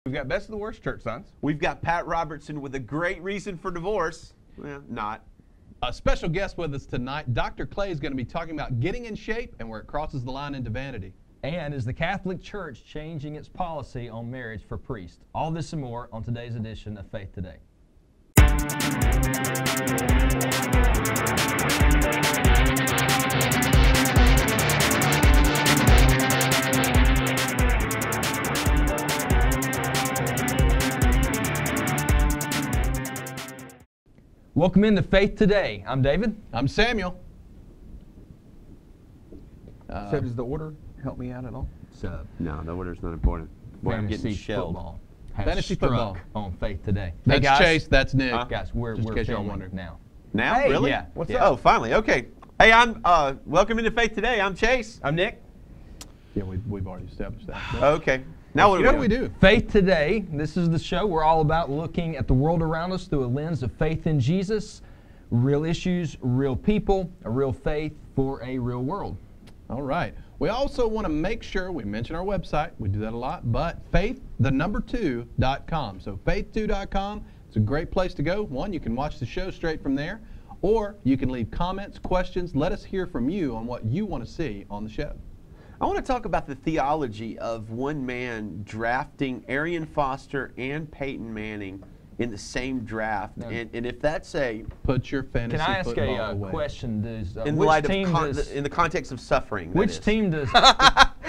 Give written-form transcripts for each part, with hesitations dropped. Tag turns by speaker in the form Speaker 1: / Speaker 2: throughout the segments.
Speaker 1: We've got best of the worst church signs.
Speaker 2: We've got Pat Robertson with a great reason for divorce. Well, not.
Speaker 3: A special guest with us tonight. Dr. Clay is going to be talking about getting in shape and where it crosses the line into vanity.
Speaker 4: And is the Catholic Church changing its policy on marriage for priests? All this and more on today's edition of Faith Today. Welcome into Faith Today. I'm David.
Speaker 3: I'm Samuel.
Speaker 1: So does the order help me out at all?
Speaker 4: So,
Speaker 2: No, the order's not important. Boy, I'm getting
Speaker 4: fantasy
Speaker 2: shelled.
Speaker 4: football has
Speaker 3: Fantasy
Speaker 4: struck
Speaker 3: football.
Speaker 4: on Faith Today.
Speaker 3: That's
Speaker 1: guys.
Speaker 3: Chase. That's Nick.
Speaker 4: Guys, we're
Speaker 3: Just in case y'all
Speaker 4: filming
Speaker 3: wondered.
Speaker 4: now.
Speaker 2: Now?
Speaker 1: Hey,
Speaker 2: really?
Speaker 4: yeah.
Speaker 1: What's
Speaker 2: Oh,
Speaker 1: up?
Speaker 2: finally. Okay. Hey, I'm welcome into Faith Today. I'm Chase.
Speaker 1: I'm Nick.
Speaker 3: Yeah, we've already established that.
Speaker 2: Okay. Now what
Speaker 3: What
Speaker 2: do
Speaker 3: do
Speaker 2: we
Speaker 3: we
Speaker 2: do?
Speaker 3: do?
Speaker 4: Faith Today, this is the show. We're all about looking at the world around us through a lens of faith in Jesus, real issues, real people, a real faith for a real world.
Speaker 3: All right. We also want to make sure we mention our website. We do that a lot, but faith2.com. So faith2.com. It's a great place to go. One, you can watch the show straight from there, or you can leave comments, questions. Let us hear from you on what you want to see on the show.
Speaker 2: I want to talk about the theology of one man drafting Arian Foster and Peyton Manning in the same draft.
Speaker 4: No.
Speaker 2: And if that's a,
Speaker 3: Put your fantasy
Speaker 4: Can I ask
Speaker 3: football
Speaker 4: a
Speaker 3: away.
Speaker 4: question?
Speaker 2: in
Speaker 4: Which
Speaker 2: light of,
Speaker 4: team does,
Speaker 2: in the context of suffering, that
Speaker 4: which
Speaker 2: is.
Speaker 4: team does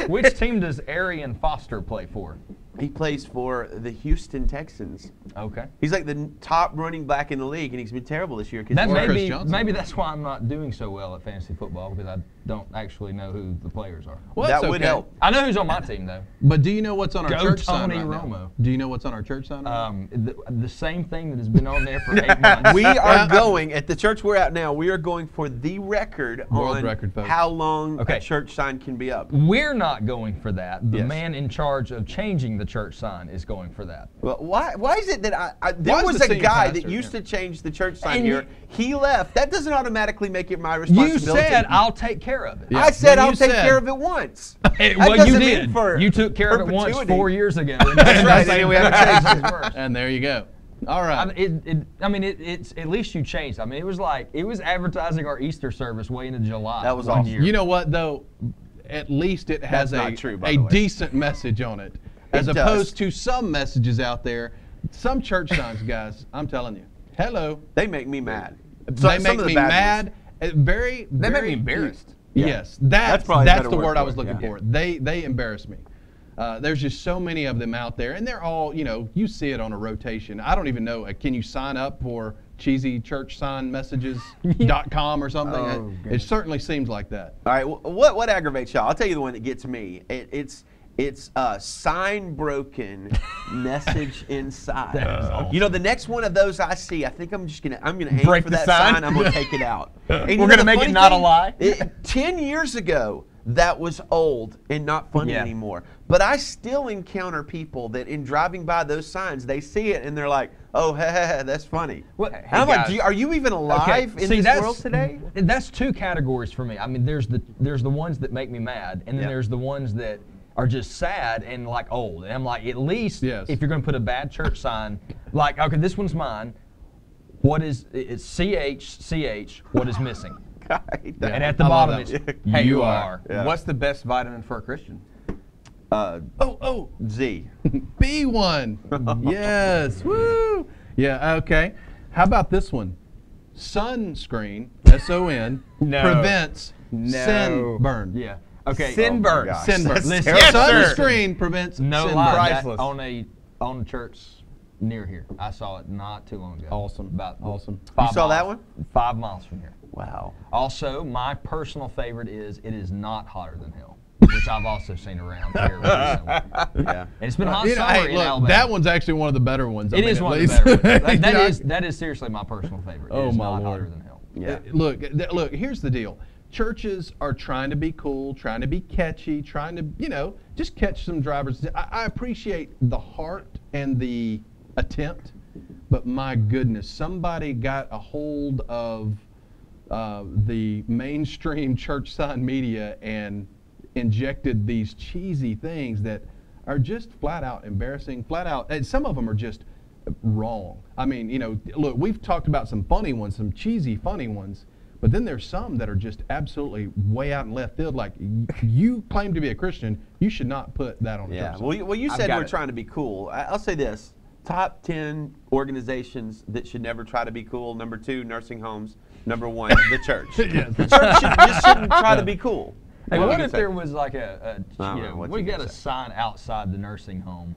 Speaker 4: which team does Arian Foster play for?
Speaker 2: He plays for the Houston Texans.
Speaker 4: Okay.
Speaker 2: He's like the top running back in the league, and he's been terrible this year.
Speaker 4: That
Speaker 3: Or
Speaker 4: may
Speaker 3: Chris
Speaker 4: be,
Speaker 3: Johnson.
Speaker 4: maybe that's why I'm not doing so well at fantasy football, because I don't actually know who the players are.
Speaker 3: Well,
Speaker 2: that
Speaker 3: that's
Speaker 2: would
Speaker 3: okay.
Speaker 2: help.
Speaker 4: I know who's on my team though.
Speaker 3: But do you know what's on our
Speaker 4: Go
Speaker 3: church sign
Speaker 4: Tony
Speaker 3: right
Speaker 4: Romo.
Speaker 3: now? Do you know what's on our church sign? Right now?
Speaker 4: The same thing that has been on there for 8 months.
Speaker 2: We are going, at the church we're at now, we are going for the record
Speaker 3: World
Speaker 2: on
Speaker 3: record, folks.
Speaker 2: how long
Speaker 4: Okay.
Speaker 2: a church sign can be up.
Speaker 4: We're not going for that. The
Speaker 2: Yes.
Speaker 4: man in charge of changing the church sign is going for that.
Speaker 2: Well, why is it that there
Speaker 3: Why is
Speaker 2: was
Speaker 3: the
Speaker 2: a
Speaker 3: senior
Speaker 2: guy
Speaker 3: pastor,
Speaker 2: that used
Speaker 3: yeah.
Speaker 2: to change the church sign
Speaker 4: And
Speaker 2: here. He left. That doesn't automatically make it my
Speaker 4: You
Speaker 2: responsibility.
Speaker 4: said I'll take care of it.
Speaker 3: Yeah.
Speaker 2: I said
Speaker 3: Well,
Speaker 2: I'll
Speaker 3: you
Speaker 2: take
Speaker 3: said-
Speaker 2: care of it once.
Speaker 4: Hey,
Speaker 2: That
Speaker 4: well, you
Speaker 2: doesn't mean
Speaker 4: did.
Speaker 2: for
Speaker 4: You took care of it once
Speaker 2: perpetuity.
Speaker 4: 4 years ago.
Speaker 2: That's right, and we haven't changed it.
Speaker 4: worse.
Speaker 3: And there you go. All right.
Speaker 4: It's at least you changed. I mean, it was advertising our Easter service way into July.
Speaker 2: That was
Speaker 4: one
Speaker 2: awesome.
Speaker 4: year.
Speaker 3: You know what, though? At least it has
Speaker 2: That's
Speaker 3: a,
Speaker 2: not true, by
Speaker 3: a
Speaker 2: the way.
Speaker 3: decent message on it. As
Speaker 2: It
Speaker 3: opposed
Speaker 2: does.
Speaker 3: to some messages out there, some church signs, guys, I'm telling you. Hello.
Speaker 2: They make me mad.
Speaker 3: They
Speaker 2: Some
Speaker 3: make
Speaker 2: of the
Speaker 3: me
Speaker 2: bad
Speaker 3: mad.
Speaker 2: ones.
Speaker 3: Very,
Speaker 1: They make
Speaker 3: very
Speaker 1: me embarrassed.
Speaker 3: Yes,
Speaker 2: That's
Speaker 3: that's
Speaker 2: probably a better
Speaker 3: the
Speaker 2: word
Speaker 3: word I
Speaker 2: for
Speaker 3: was
Speaker 2: it,
Speaker 3: looking
Speaker 2: yeah.
Speaker 3: for. They embarrass me. There's just so many of them out there, and they're all, you see it on a rotation. I don't even know. Can you sign up for cheesychurchsignmessages.com or something?
Speaker 1: Oh,
Speaker 3: It
Speaker 1: goodness.
Speaker 3: certainly seems like that.
Speaker 2: All right, what aggravates y'all? I'll tell you the one that gets me. It's sign broken, message inside.
Speaker 4: That is awful.
Speaker 2: You know, the next one of those I see, I think I'm gonna aim
Speaker 1: Break
Speaker 2: for
Speaker 1: the
Speaker 2: that
Speaker 1: sign?
Speaker 2: sign. I'm gonna take it out. And you
Speaker 1: We're
Speaker 2: know
Speaker 1: gonna
Speaker 2: the
Speaker 1: make it
Speaker 2: funny
Speaker 1: not a
Speaker 2: thing?
Speaker 1: lie?
Speaker 2: 10 years ago, that was old and not funny
Speaker 4: Yeah.
Speaker 2: anymore. But I still encounter people that in driving by those signs, they see it and they're like, "Oh, that's funny."
Speaker 4: What-
Speaker 2: And I'm like,
Speaker 1: guys.
Speaker 2: are you even alive in this world today?
Speaker 4: That's two categories for me. I mean, there's the ones that make me mad, and then
Speaker 2: Yeah.
Speaker 4: there's the ones that are just sad and like old. And I'm like, at least
Speaker 3: Yes.
Speaker 4: if you're going to put a bad church sign, like, okay, this one's mine. What is it's CH? What is missing?
Speaker 2: Right.
Speaker 3: Yeah.
Speaker 4: And at the
Speaker 3: I love
Speaker 4: bottom
Speaker 3: that
Speaker 4: it's
Speaker 3: one.
Speaker 1: Hey,
Speaker 4: you are.
Speaker 2: Yeah.
Speaker 1: What's the best vitamin for a Christian?
Speaker 2: Z.
Speaker 3: B1. Yes. Woo. Yeah, okay. How about this one? Sunscreen, S-O-N,
Speaker 4: No.
Speaker 3: prevents
Speaker 1: No.
Speaker 3: sunburn.
Speaker 4: Yeah. Okay.
Speaker 1: Sinburn.
Speaker 2: gosh.
Speaker 3: Sunburn.
Speaker 2: That's
Speaker 3: Listen,
Speaker 1: terrible. Yes, sir.
Speaker 3: sunscreen prevents
Speaker 4: No
Speaker 3: sunburn.
Speaker 4: lie. That,
Speaker 1: Priceless.
Speaker 4: on a church near here. I saw it not too long ago.
Speaker 3: Awesome.
Speaker 4: About
Speaker 3: Awesome.
Speaker 4: 5
Speaker 2: You saw that
Speaker 4: miles-
Speaker 2: one?
Speaker 4: 5 miles from here.
Speaker 2: Wow.
Speaker 4: Also, my personal favorite is it is not hotter than hell, which I've also seen around here recently.
Speaker 2: Yeah.
Speaker 4: And it's been hot
Speaker 3: You know,
Speaker 4: summer
Speaker 3: hey,
Speaker 4: in
Speaker 3: look,
Speaker 4: Alabama.
Speaker 3: that one's actually one of the better ones. I
Speaker 4: It
Speaker 3: mean,
Speaker 4: is
Speaker 3: at
Speaker 4: one of the
Speaker 3: least.
Speaker 4: better ones.
Speaker 3: You know,
Speaker 4: That is seriously my personal favorite.
Speaker 3: Oh,
Speaker 4: it is
Speaker 3: my
Speaker 4: not
Speaker 3: Lord.
Speaker 4: hotter than hell.
Speaker 2: Yeah.
Speaker 3: Look, here's the deal. Churches are trying to be cool, trying to be catchy, trying to, just catch some drivers. I appreciate the heart and the attempt, but my goodness, somebody got a hold of the mainstream church sign media and injected these cheesy things that are just flat out embarrassing, flat out, and some of them are just wrong. I mean, you know, look, we've talked about some funny ones, some cheesy funny ones, but then there's some that are just absolutely way out in left field. Like, you claim to be a Christian, you should not put that on a church.
Speaker 2: Well, you said we're trying to be cool. I'll say this. Top 10 organizations that should never try to be cool. Number 2, nursing homes. Number 1, the church.
Speaker 3: Yes.
Speaker 2: The church just shouldn't try to be cool.
Speaker 4: Hey,
Speaker 2: What
Speaker 4: what
Speaker 2: would
Speaker 4: if
Speaker 2: you
Speaker 4: there
Speaker 2: say?
Speaker 4: was like we got a sign outside the nursing home,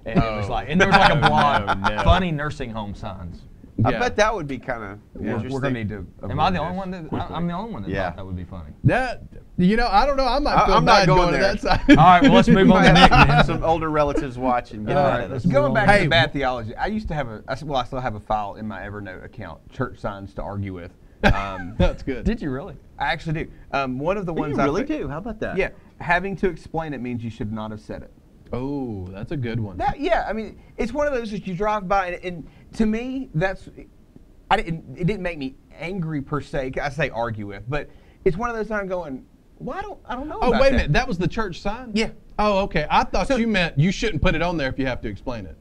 Speaker 4: and it was like, and there was like a blog, funny nursing home signs.
Speaker 2: I
Speaker 3: Yeah.
Speaker 2: bet that would be kind of interesting.
Speaker 1: We're going to need to.
Speaker 4: Am I the only one that? I'm the only one that thought that would be funny.
Speaker 3: That, you know, I don't know. I might feel
Speaker 2: I'm not
Speaker 3: bad
Speaker 2: going
Speaker 3: to
Speaker 2: there.
Speaker 3: that side.
Speaker 4: All right, well, let's move on to Nick then.
Speaker 2: Some older relatives watching. Get
Speaker 4: All
Speaker 2: mad
Speaker 4: right,
Speaker 2: at us.
Speaker 4: let's
Speaker 1: Going back
Speaker 3: Hey,
Speaker 1: to bad theology, I used to have I still have a file in my Evernote account, church signs to argue with.
Speaker 3: That's good.
Speaker 4: Did you really?
Speaker 1: I actually do. One of the
Speaker 2: You
Speaker 1: ones
Speaker 2: really do? How about that?
Speaker 1: Yeah, having to explain it means you should not have said it.
Speaker 3: Oh, that's a good one.
Speaker 1: Yeah, I mean, it's one of those that you drive by, and to me, it didn't make me angry per se. I say argue with, but it's one of those that I'm going, I don't know.
Speaker 3: Oh,
Speaker 1: about
Speaker 3: wait a
Speaker 1: that.
Speaker 3: minute. That was the church sign?
Speaker 1: Yeah.
Speaker 3: Oh, okay. I thought you meant you shouldn't put it on there if you have to explain it.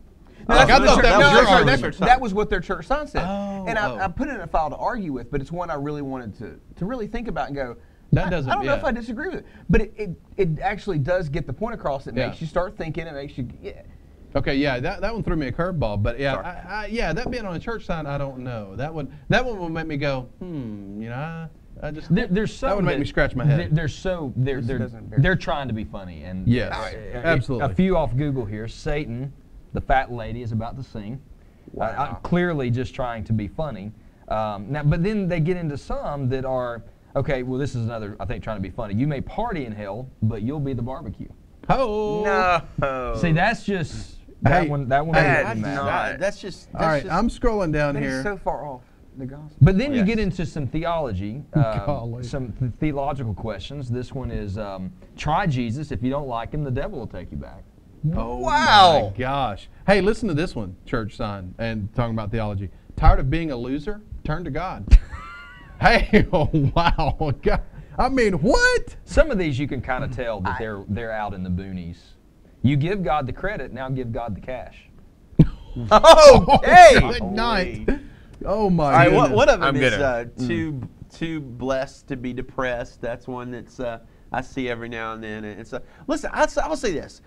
Speaker 1: No,
Speaker 3: Like, I
Speaker 1: that's
Speaker 3: thought
Speaker 1: what
Speaker 3: that
Speaker 1: their-
Speaker 3: was
Speaker 1: no,
Speaker 3: your
Speaker 1: that's
Speaker 3: argument.
Speaker 1: that was what their church sign said.
Speaker 3: Oh,
Speaker 1: and
Speaker 3: oh.
Speaker 1: I put it in a file to argue with, but it's one I really wanted to really think about and go,
Speaker 3: That doesn't-
Speaker 1: I don't know
Speaker 3: yeah.
Speaker 1: if I disagree with it. But it actually does get the point across. It
Speaker 3: Yeah.
Speaker 1: makes you start thinking. It makes you, yeah.
Speaker 3: Okay, yeah, that one threw me a curveball, but yeah,
Speaker 1: Sorry.
Speaker 3: yeah, that being on a church sign, I don't know. That one will make me go, you know, I just
Speaker 4: There's some
Speaker 3: that would make me scratch my head.
Speaker 4: They're trying to be funny, and
Speaker 3: Yes, absolutely.
Speaker 4: A few off Google here. Satan, the fat lady, is about to sing. Clearly, just trying to be funny. Now, but then they get into some that are okay. Well, this is another. I think trying to be funny. You may party in hell, but you'll be the barbecue.
Speaker 3: Oh
Speaker 1: No.
Speaker 4: See, that's just that
Speaker 3: Hey,
Speaker 4: one. That one.
Speaker 1: that's
Speaker 4: made me mad.
Speaker 1: not-
Speaker 2: That's just.
Speaker 3: All right, I'm scrolling down
Speaker 1: That
Speaker 3: here.
Speaker 1: is so far off the gospel.
Speaker 4: But then you
Speaker 2: Yes.
Speaker 4: get into some theology,
Speaker 3: Golly.
Speaker 4: some theological questions. This one is try Jesus. If you don't like him, the devil will take you back.
Speaker 3: Oh
Speaker 1: Wow.
Speaker 3: my gosh! Hey, listen to this one, church sign, and talking about theology. Tired of being a loser? Turn to God. Hey, oh wow! God. I mean, what?
Speaker 4: Some of these you can kind of tell that they're out in the boonies. You give God the credit, now give God the cash.
Speaker 1: Okay.
Speaker 3: Good night. Oh my
Speaker 2: All right,
Speaker 3: goodness.
Speaker 2: one of them
Speaker 1: I'm
Speaker 2: is
Speaker 1: gonna-
Speaker 2: too blessed to be depressed. That's one that's I see every now and then. And it's listen, I'll say this: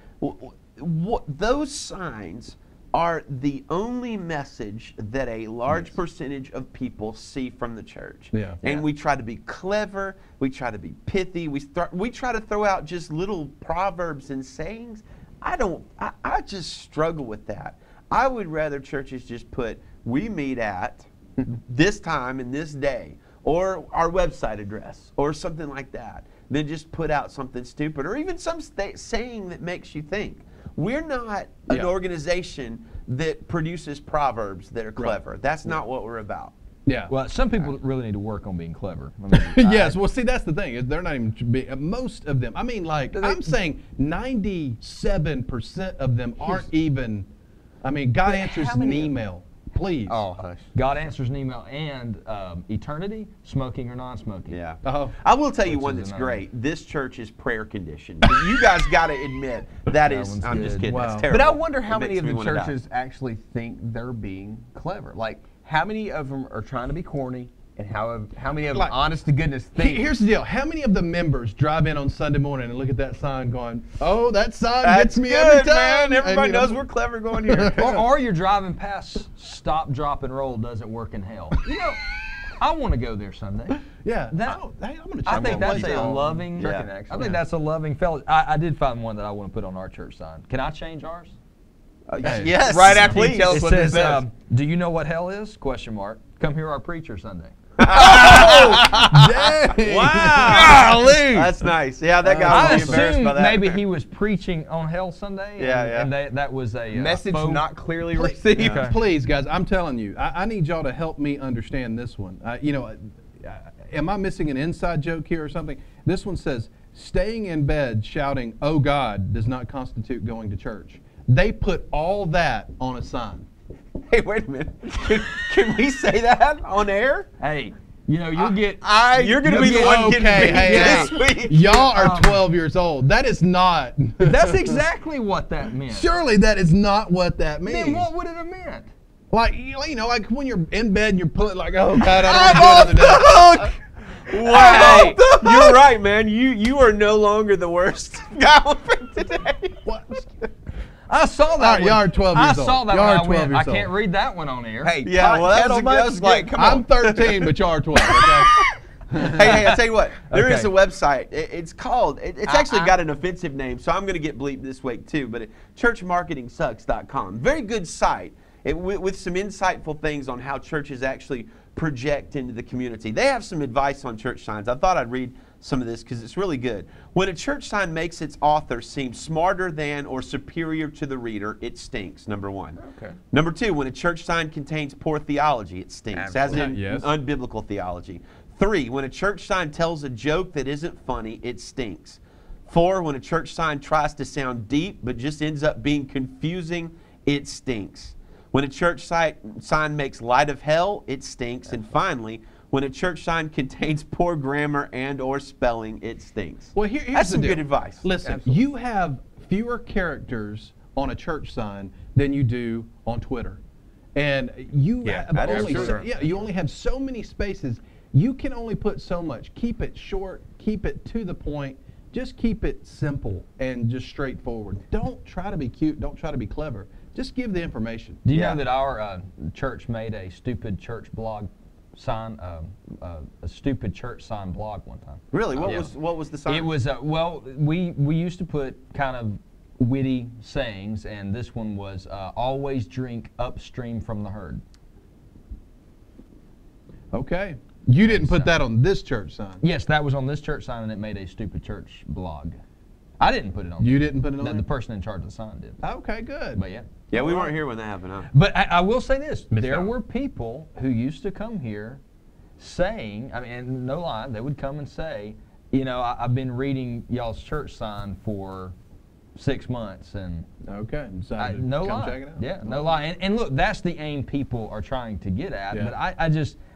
Speaker 2: those signs are the only message that a large percentage of people see from the church.
Speaker 3: Yeah.
Speaker 2: And we try to be clever. We try to be pithy. We try to throw out just little proverbs and sayings. I just struggle with that. I would rather churches just put, we meet at this time and this day, or our website address, or something like that, than just put out something stupid, or even some saying that makes you think. We're not an organization that produces proverbs that are clever. That's not what we're about.
Speaker 3: Yeah.
Speaker 4: Well, some people really need to work on being clever.
Speaker 3: Yes, well, see, that's the thing. Is they're not even most of them. I mean, like, I'm saying 97% of them aren't even. I mean, God answers an email. Please.
Speaker 1: Oh, hush.
Speaker 4: God answers an email and eternity, smoking or non-smoking.
Speaker 2: Yeah.
Speaker 3: Oh.
Speaker 2: I will tell you
Speaker 4: Which
Speaker 2: one
Speaker 4: is
Speaker 2: that's
Speaker 4: another.
Speaker 2: great. This church is prayer conditioned. You guys got to admit that is.
Speaker 4: one's
Speaker 2: I'm just
Speaker 4: good.
Speaker 2: kidding.
Speaker 3: Wow.
Speaker 2: That's terrible.
Speaker 1: But I wonder
Speaker 2: It
Speaker 1: how many
Speaker 2: makes
Speaker 1: of
Speaker 2: me
Speaker 1: the
Speaker 2: wanna die.
Speaker 1: churches actually think they're being clever. Like, how many of them are trying to be corny, and how many of them,
Speaker 3: Like,
Speaker 1: honest to goodness, think?
Speaker 3: Here's the deal. How many of the members drive in on Sunday morning and look at that sign going, oh, that sign
Speaker 2: That's
Speaker 3: gets me
Speaker 2: good,
Speaker 3: every time?
Speaker 2: man. Everybody
Speaker 3: And, you know,
Speaker 2: knows we're clever going here.
Speaker 4: Or you're driving past, stop, drop, and roll doesn't work in hell. You know, I want to go there Sunday.
Speaker 3: Yeah.
Speaker 4: That-
Speaker 3: I'm gonna
Speaker 4: I
Speaker 3: check
Speaker 4: think
Speaker 3: on
Speaker 4: that's
Speaker 3: Wednesday.
Speaker 4: a loving.
Speaker 2: Yeah.
Speaker 4: I think that's a loving fellow. I did find one that I want to put on our church sign. Can I change ours?
Speaker 3: Hey.
Speaker 2: Yes.
Speaker 1: Right after you
Speaker 2: please.
Speaker 1: tell us
Speaker 4: It
Speaker 1: what this
Speaker 4: says,
Speaker 1: says.
Speaker 4: "Do you know what hell is?" Question mark. Come hear our preacher Sunday.
Speaker 3: Dang.
Speaker 2: Wow. That's nice. Yeah, that guy
Speaker 4: I
Speaker 2: was embarrassed
Speaker 4: assumed
Speaker 2: by that.
Speaker 4: maybe he was preaching on Hell Sunday.
Speaker 2: Yeah,
Speaker 4: and
Speaker 2: yeah.
Speaker 4: that was a
Speaker 1: Message
Speaker 4: faux-
Speaker 1: not clearly
Speaker 3: Please,
Speaker 1: received.
Speaker 3: please, guys, I'm telling you, I need y'all to help me understand this one. Am I missing an inside joke here or something? This one says, staying in bed shouting, oh God, does not constitute going to church. They put all that on a sign.
Speaker 2: Hey, wait a minute. Can we say that on air?
Speaker 4: Hey, You know, you'll get.
Speaker 2: You're going to be the one getting beat this week.
Speaker 3: Y'all are 12 years old. That is not.
Speaker 4: That's exactly what that meant.
Speaker 3: Surely that is not what that means.
Speaker 4: Then what would it have meant?
Speaker 3: Like, you know, like when you're in bed and you're pulling like, oh God, I don't want to do it.
Speaker 2: Wow, you're right, man. You are no longer the worst guy for today.
Speaker 3: What?
Speaker 4: I saw that.
Speaker 3: Y'all are 12 years old.
Speaker 4: I saw that
Speaker 3: Y'all
Speaker 4: when
Speaker 3: are
Speaker 4: I
Speaker 3: 12
Speaker 4: went.
Speaker 3: years
Speaker 4: I can't
Speaker 3: old.
Speaker 4: read that one on air.
Speaker 1: Hey,
Speaker 2: Yeah, well, that was
Speaker 1: like,
Speaker 2: good.
Speaker 1: come on.
Speaker 3: I'm 13, but y'all are 12. Okay.
Speaker 2: Hey, I'll tell you what. There is
Speaker 4: Okay.
Speaker 2: a website. It's called. It's actually got an offensive name, so I'm going to get bleeped this week too. But churchmarketingsucks.com. Very good site. With some insightful things on how churches actually project into the community. They have some advice on church signs. I thought I'd read some of this because it's really good. When a church sign makes its author seem smarter than or superior to the reader, it stinks, number one.
Speaker 1: Okay.
Speaker 2: Number two, when a church sign contains poor theology, it stinks, as in
Speaker 3: Yes.
Speaker 2: unbiblical theology. 3, when a church sign tells a joke that isn't funny, it stinks. 4, when a church sign tries to sound deep but just ends up being confusing, it stinks. When a church sign makes light of hell, it stinks. And finally, when a church sign contains poor grammar and or spelling, it stinks.
Speaker 3: Well, here's
Speaker 2: That's
Speaker 3: the
Speaker 2: some
Speaker 3: deal.
Speaker 2: good advice.
Speaker 3: Listen,
Speaker 1: Absolutely.
Speaker 3: you have fewer characters on a church sign than you do on Twitter. And you
Speaker 1: Yeah,
Speaker 3: have
Speaker 1: that is
Speaker 3: only
Speaker 1: true.
Speaker 3: you only have so many spaces. You can only put so much. Keep it short, keep it to the point. Just keep it simple and just straightforward. Don't try to be cute, don't try to be clever. Just give the information.
Speaker 4: Do you know that our church made a stupid church blog sign, a stupid church sign blog one time?
Speaker 2: Really? What
Speaker 4: Yeah.
Speaker 2: was the sign?
Speaker 4: It was well, we used to put kind of witty sayings, and this one was always drink upstream from the herd.
Speaker 3: Okay. You didn't put that on this church sign.
Speaker 4: Yes, that was on this church sign, and it made a stupid church blog. I didn't put it on.
Speaker 3: You didn't put it on
Speaker 4: The
Speaker 3: there?
Speaker 4: person in charge of the sign did.
Speaker 3: Okay, good.
Speaker 4: But yeah.
Speaker 2: Yeah, we weren't here when that happened, huh?
Speaker 4: But I will say this: there
Speaker 3: out.
Speaker 4: were people who used to come here saying, I mean, and no lie, they would come and say, you know, I've been reading y'all's church sign for 6 months, and
Speaker 3: Okay. Decided to
Speaker 4: no
Speaker 3: come
Speaker 4: lie.
Speaker 3: check it out.
Speaker 4: Yeah, no lie. And look, that's the aim people are trying to get at.
Speaker 3: Yeah.
Speaker 4: But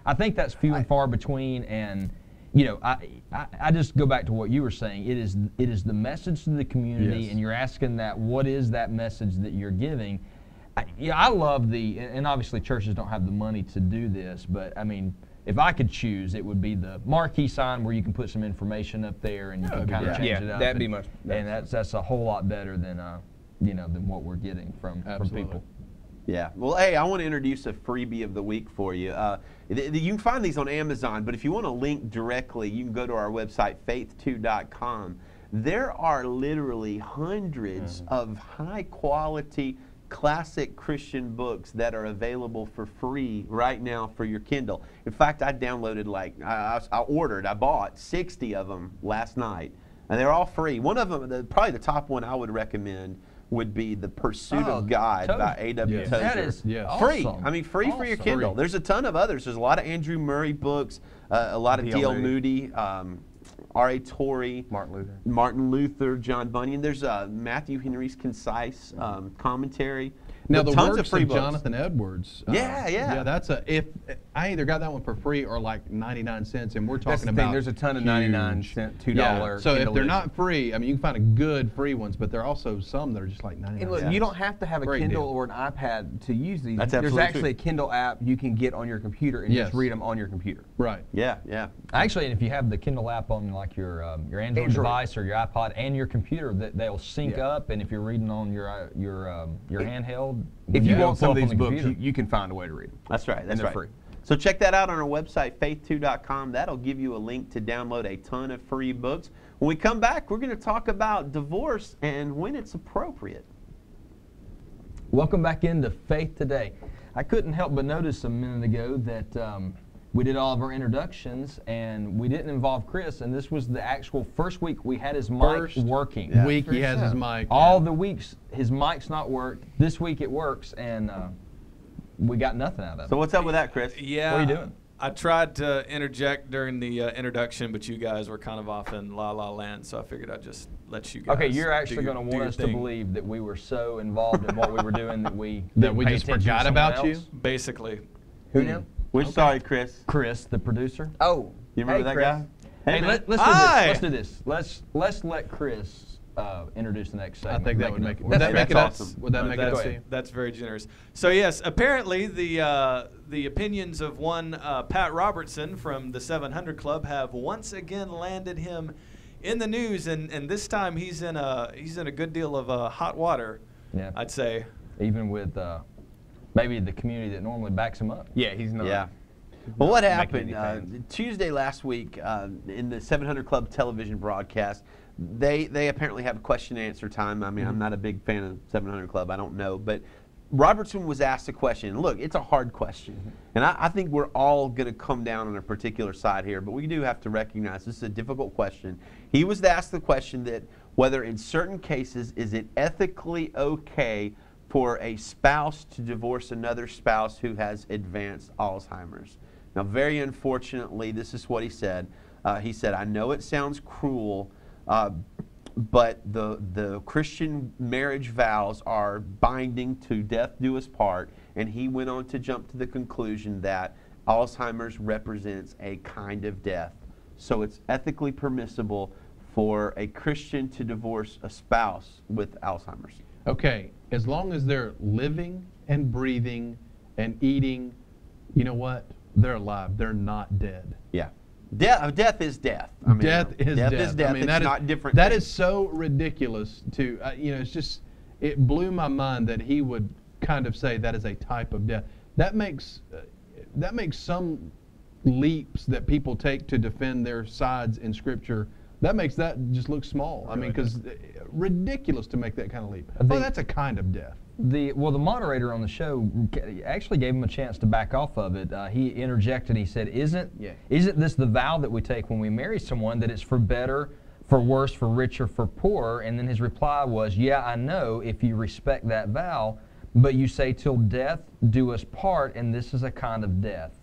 Speaker 4: I think that's few and far between. And you know, I just go back to what you were saying. It is the message to the community,
Speaker 3: Yes.
Speaker 4: and you're asking that. What is that message that you're giving? I love and obviously churches don't have the money to do this, but I mean, if I could choose, it would be the marquee sign where you can put some information up there and you can kind of change
Speaker 1: Yeah,
Speaker 4: it up.
Speaker 1: that'd be
Speaker 4: and,
Speaker 1: much-
Speaker 4: And that's a whole lot better than than what we're getting from people.
Speaker 2: Yeah. Well, hey, I want to introduce a freebie of the week for you. You can find these on Amazon, but if you want to link directly, you can go to our website, faith2.com. There are literally hundreds of high-quality classic Christian books that are available for free right now for your Kindle. In fact, I downloaded I bought 60 of them last night, and they're all free. One of them, probably the top one I would recommend, would be The Pursuit of God by A.W.
Speaker 3: Yes.
Speaker 2: Tozer.
Speaker 4: That is
Speaker 2: Free.
Speaker 4: awesome.
Speaker 2: I mean, free for your
Speaker 4: Awesome.
Speaker 2: Kindle.
Speaker 3: Free.
Speaker 2: There's a ton of others. There's a lot of Andrew Murray books, a lot of
Speaker 1: D.L.
Speaker 2: D.L. Moody, R.A. Torrey, Martin Luther, John Bunyan. There's Matthew Henry's concise commentary.
Speaker 3: Now
Speaker 2: With
Speaker 3: the
Speaker 2: tons
Speaker 3: works
Speaker 2: free
Speaker 3: of
Speaker 2: books.
Speaker 3: Jonathan Edwards.
Speaker 2: Yeah.
Speaker 3: That's if I either got that one for free or like 99 cents, and we're talking
Speaker 1: That's the
Speaker 3: about
Speaker 1: thing. There's a ton of
Speaker 3: huge.
Speaker 1: 99-cent, $2.
Speaker 3: Yeah. So if
Speaker 1: Kindle
Speaker 3: they're
Speaker 1: editions.
Speaker 3: not free, I mean, you can find a good free ones, but there are also some that are just like 99
Speaker 1: And look,
Speaker 3: cents.
Speaker 1: you don't have to have a
Speaker 3: Great
Speaker 1: Kindle
Speaker 3: deal.
Speaker 1: or an iPad to use these.
Speaker 2: That's
Speaker 1: There's
Speaker 2: absolutely
Speaker 1: actually
Speaker 2: true.
Speaker 1: a Kindle app you can get on your computer and
Speaker 3: Yes.
Speaker 1: just read them on your computer.
Speaker 3: Right.
Speaker 2: Yeah.
Speaker 4: Actually, if you have the Kindle app on like your Android device or your iPod and your computer, they'll sync
Speaker 1: Yeah.
Speaker 4: up. And if you're reading on your handheld,
Speaker 1: If
Speaker 4: when
Speaker 1: you
Speaker 4: go
Speaker 1: want
Speaker 4: pull
Speaker 1: some
Speaker 4: up
Speaker 1: of
Speaker 4: on
Speaker 1: these
Speaker 4: the
Speaker 1: books,
Speaker 4: computer-
Speaker 1: you can find a way to read them.
Speaker 2: That's right. That's
Speaker 1: And they're
Speaker 2: right.
Speaker 1: free.
Speaker 2: So check that out on our website, faith2.com. That'll give you a link to download a ton of free books. When we come back, we're going to talk about divorce and when it's appropriate.
Speaker 4: Welcome back into Faith Today. I couldn't help but notice a minute ago that we did all of our introductions and we didn't involve Chris, and this was the actual first week we had his mic working.
Speaker 3: Week he has his mic.
Speaker 4: All the weeks his mic's not worked. This week it works, and we got nothing out of it.
Speaker 2: So what's up with that, Chris?
Speaker 5: Yeah.
Speaker 4: What are you doing?
Speaker 5: I tried to interject during the introduction, but you guys were kind of off in La La Land, so I figured I'd just let you guys.
Speaker 4: Okay, you're actually going to
Speaker 5: do
Speaker 4: want
Speaker 5: your
Speaker 4: us to
Speaker 5: thing.
Speaker 4: believe that we were so involved in what we were doing that we
Speaker 3: That
Speaker 4: didn't
Speaker 3: we
Speaker 4: pay
Speaker 3: just
Speaker 4: attention to
Speaker 3: forgot
Speaker 4: someone
Speaker 3: about you?
Speaker 4: else.
Speaker 5: Basically.
Speaker 1: Who now?
Speaker 2: We're sorry, Chris.
Speaker 4: Chris, the producer.
Speaker 1: Oh,
Speaker 2: You remember that
Speaker 1: Chris.
Speaker 2: guy?
Speaker 4: Hey,
Speaker 2: man.
Speaker 4: let's do this. Let's let Chris introduce the next
Speaker 3: I
Speaker 4: segment.
Speaker 3: think that would make it.
Speaker 4: Would
Speaker 3: Would that make it
Speaker 2: That's awesome.
Speaker 3: Would that make it
Speaker 5: that's,
Speaker 3: us?
Speaker 5: that's very generous. So yes, apparently the opinions of one Pat Robertson from the 700 Club have once again landed him in the news, and this time he's in a good deal of hot water.
Speaker 4: Yeah.
Speaker 5: I'd say.
Speaker 4: Even with maybe the community that normally backs him up.
Speaker 1: Yeah, he's not.
Speaker 2: Yeah. Well, what
Speaker 1: making any
Speaker 2: happened Tuesday last week in the 700 Club television broadcast? They apparently have a question and answer time. I mean, I'm not a big fan of 700 Club. I don't know, but Robertson was asked a question. Look, it's a hard question, and I think we're all going to come down on a particular side here, but we do have to recognize this is a difficult question. He was asked the question that whether in certain cases is it ethically okay for a spouse to divorce another spouse who has advanced Alzheimer's. Now, very unfortunately, this is what he said. He said, I know it sounds cruel, but the Christian marriage vows are binding to death do us part, and he went on to jump to the conclusion that Alzheimer's represents a kind of death. So it's ethically permissible for a Christian to divorce a spouse with Alzheimer's.
Speaker 3: Okay, as long as they're living and breathing and eating, you know what? They're alive. They're not dead.
Speaker 2: Yeah. Death is death. I mean,
Speaker 3: Death is death.
Speaker 2: is death.
Speaker 3: I mean,
Speaker 2: It's
Speaker 3: that is
Speaker 2: not different.
Speaker 3: That
Speaker 2: things.
Speaker 3: is so ridiculous to, it's just, it blew my mind that he would kind of say that is a type of death. That makes some leaps that people take to defend their sides in Scripture. That makes that just look small. I mean, because ridiculous to make that kind of leap. Oh, that's a kind of death.
Speaker 4: The moderator on the show actually gave him a chance to back off of it. He interjected. He said, "Isn't this the vow that we take when we marry someone, that it's for better, for worse, for richer, for poorer?" And then his reply was, "Yeah, I know if you respect that vow, but you say till death do us part, and this is a kind of death."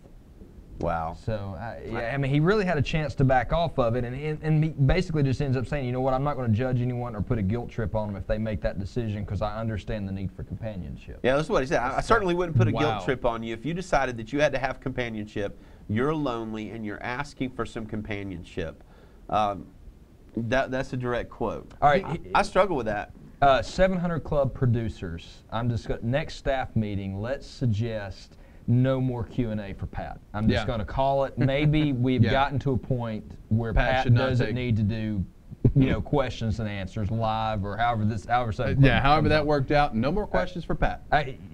Speaker 2: Wow.
Speaker 4: So, I mean, he really had a chance to back off of it, and he basically just ends up saying, you know what, I'm not going to judge anyone or put a guilt trip on them if they make that decision, because I understand the need for companionship.
Speaker 2: Yeah, that's what he said. I certainly wouldn't put a
Speaker 3: Wow.
Speaker 2: guilt trip on you if you decided that you had to have companionship, you're lonely, and you're asking for some companionship. That's a direct quote.
Speaker 4: All right.
Speaker 2: I struggle with that.
Speaker 4: 700 Club producers, next staff meeting, let's suggest no more Q&A for Pat. I'm just going to call it. Maybe we've gotten to a point where Pat doesn't need to do, questions and answers live or however
Speaker 3: however that worked out. No more questions for Pat.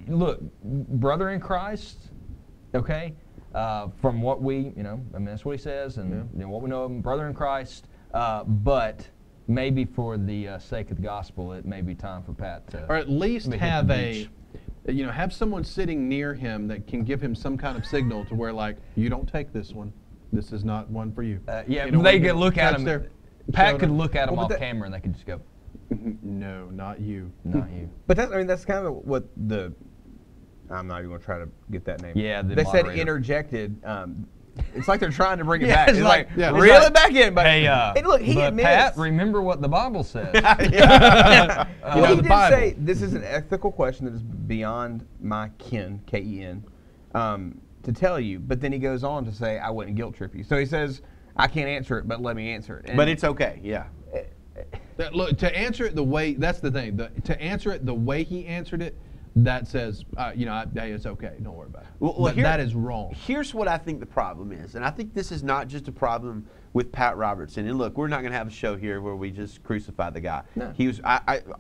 Speaker 4: Look, brother in Christ, okay, from what we, that's what he says, and what we know of him, brother in Christ, but maybe for the sake of the gospel, it may be time for Pat to,
Speaker 3: or at least
Speaker 4: have
Speaker 3: have someone sitting near him that can give him some kind of signal to where, like, you don't take this one. This is not one for you.
Speaker 4: They could look at him. Pat could look at him off
Speaker 1: that,
Speaker 4: camera, and they could just go,
Speaker 3: "No, not you,
Speaker 4: not you."
Speaker 1: But that's kind of what I'm not even going to try to get that name.
Speaker 4: Yeah,
Speaker 1: they
Speaker 4: moderator
Speaker 1: said interjected. It's like they're trying to bring it back.
Speaker 3: It's like
Speaker 1: reel it back in. But
Speaker 4: hey,
Speaker 1: look, he
Speaker 4: but
Speaker 1: admits.
Speaker 4: Pat, remember what the Bible says.
Speaker 1: He
Speaker 3: the
Speaker 1: did
Speaker 3: Bible.
Speaker 1: say this is an ethical question that is beyond my ken, K-E-N, to tell you. But then he goes on to say, I wouldn't guilt trip you. So he says, I can't answer it, but let me answer it. And
Speaker 2: But it's okay, yeah.
Speaker 3: Look, to answer it the way, that's the thing. To answer it the way he answered it, that says, hey, it's okay. Don't worry about it.
Speaker 2: Well,
Speaker 3: that is wrong.
Speaker 2: Here's what I think the problem is, and I think this is not just a problem with Pat Robertson. And look, we're not going to have a show here where we just crucify the guy.
Speaker 1: No.
Speaker 2: He was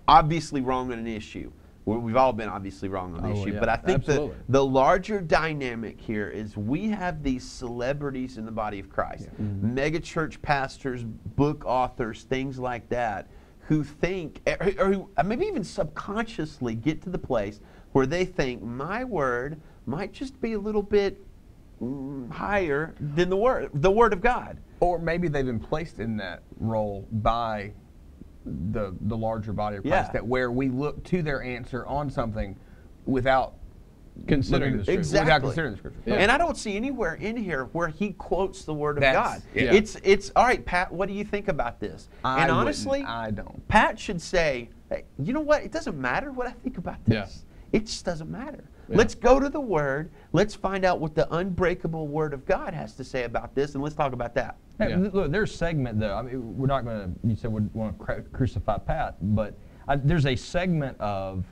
Speaker 2: obviously wrong on an issue. We've all been obviously wrong on the issue.
Speaker 3: yeah,
Speaker 2: But I think the larger dynamic here is we have these celebrities in the body of Christ, mega church pastors, book authors, things like that, who think, or who maybe even subconsciously get to the place where they think my word might just be a little bit higher than the word of God.
Speaker 1: Or maybe they've been placed in that role by the larger body of Christ, that where we look to their answer on something without
Speaker 3: Considering the Scripture.
Speaker 2: Exactly.
Speaker 1: Without considering the Scripture.
Speaker 3: Yeah.
Speaker 2: And I don't see anywhere in here where he quotes the Word of God.
Speaker 1: Yeah.
Speaker 2: It's all right, Pat, what do you think about this? And honestly,
Speaker 1: I don't.
Speaker 2: Pat should say, hey, you know what? It doesn't matter what I think about this. It just doesn't matter.
Speaker 3: Yeah.
Speaker 2: Let's go to the Word. Let's find out what the unbreakable Word of God has to say about this, and let's talk about that.
Speaker 4: Hey,
Speaker 3: Yeah.
Speaker 4: look, there's a segment though. I mean, we're not going to. You said we want to crucify Pat, but there's a segment of,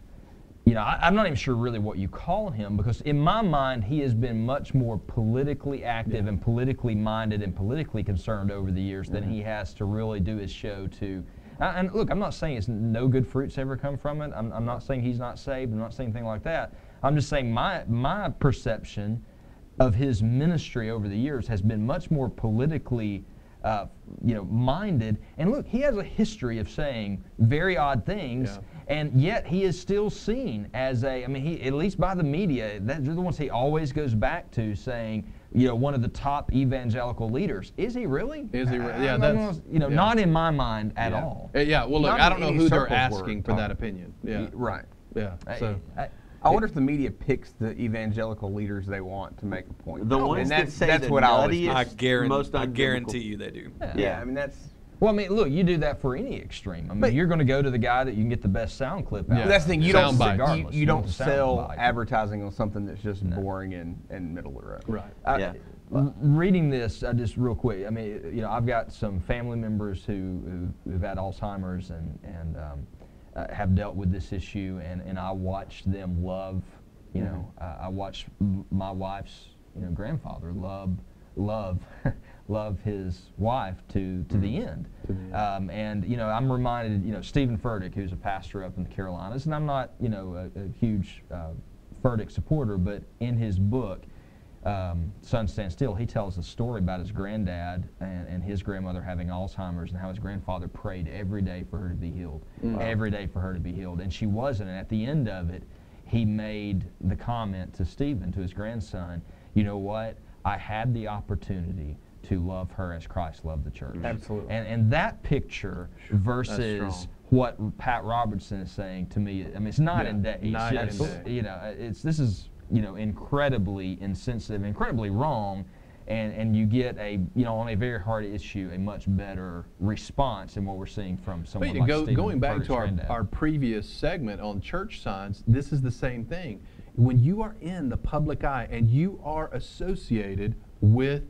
Speaker 4: I'm not even sure really what you call him, because in my mind he has been much more politically active and politically minded and politically concerned over the years than he has to really do his show to. And look, I'm not saying it's no good fruits ever come from it. I'm not saying he's not saved. I'm not saying anything like that. I'm just saying my perception of his ministry over the years has been much more politically minded. And look, he has a history of saying very odd things, and yet he is still seen as he, at least by the media, they're the ones he always goes back to, saying, one of the top evangelical leaders. Is he really?
Speaker 3: Is he really? Yeah,
Speaker 4: that's, not in my mind at all.
Speaker 3: Yeah, well, look,
Speaker 1: Not
Speaker 3: I
Speaker 1: in
Speaker 3: don't know
Speaker 1: any
Speaker 3: who they're
Speaker 1: circles
Speaker 3: asking
Speaker 1: we're
Speaker 3: for that
Speaker 1: talking.
Speaker 3: opinion. Yeah,
Speaker 1: Right.
Speaker 3: yeah. So.
Speaker 1: I wonder if the media picks the evangelical leaders they want to make a point.
Speaker 2: The ones
Speaker 1: and
Speaker 2: that
Speaker 1: that's,
Speaker 2: say
Speaker 1: that's
Speaker 2: the
Speaker 1: what I always
Speaker 2: nuttiest, most
Speaker 5: I
Speaker 2: unbiblical.
Speaker 5: guarantee you they do.
Speaker 1: Yeah, I mean that's.
Speaker 4: Well, I mean, look, you do that for any extreme. I mean,
Speaker 1: But-
Speaker 4: you're going to go to the guy that you can get the best sound clip out
Speaker 3: Yeah.
Speaker 4: of.
Speaker 1: That's the thing. You
Speaker 3: Sound
Speaker 1: don't
Speaker 3: bites.
Speaker 4: regardless.
Speaker 1: you don't
Speaker 4: want the sound
Speaker 1: sell
Speaker 4: bite.
Speaker 1: advertising on something that's just boring and middle of the road.
Speaker 3: Right.
Speaker 2: Yeah.
Speaker 4: Reading this, just real quick. I mean, I've got some family members who've had Alzheimer's and have dealt with this issue, and I watched them love. I watched my wife's grandfather love his wife to the end. And I'm reminded, Stephen Furtick, who's a pastor up in the Carolinas, and I'm not a huge Furtick supporter, but in his book, Sun Stand Still, he tells a story about his granddad and his grandmother having Alzheimer's, and how his grandfather prayed every day for her to be healed, every day for her to be healed, and she wasn't. And at the end of it, he made the comment to Stephen, to his grandson, you know what? I had the opportunity to love her as Christ loved the church.
Speaker 1: Absolutely.
Speaker 4: And that picture versus
Speaker 3: strong.
Speaker 4: what Pat Robertson is saying, to me, I mean, it's night and day.
Speaker 3: Night and
Speaker 4: day. This is incredibly insensitive, incredibly wrong, and you get on a very hard issue a much better response than what we're seeing from someone like Stephen
Speaker 3: Going back
Speaker 4: Furtick's
Speaker 3: to
Speaker 4: granddad.
Speaker 3: our previous segment on church signs, this is the same thing. When you are in the public eye and you are associated with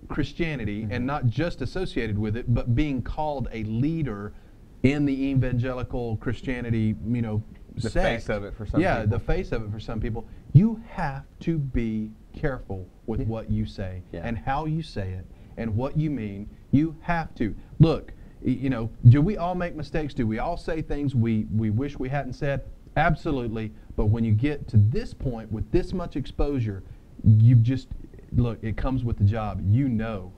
Speaker 3: Christianity, and not just associated with it, but being called a leader in the evangelical Christianity,
Speaker 1: The
Speaker 3: sect.
Speaker 1: face of it for some
Speaker 3: Yeah,
Speaker 1: people.
Speaker 3: the face of it for some people. You have to be careful with what you say and how you say it and what you mean. You have to. Look, do we all make mistakes? Do we all say things we wish we hadn't said? Absolutely. But when you get to this point with this much exposure, you just, look, it comes with the job.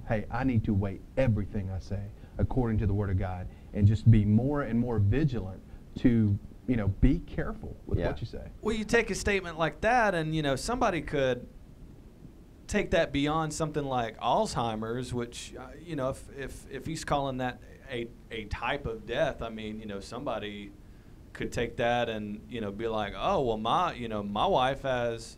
Speaker 3: Hey, I need to weigh everything I say according to the Word of God, and just be more and more vigilant to, be careful with what you say.
Speaker 5: Well, you take a statement like that, and somebody could take that beyond something like Alzheimer's, which if he's calling that a type of death, I mean, somebody could take that and be like, oh well, my wife has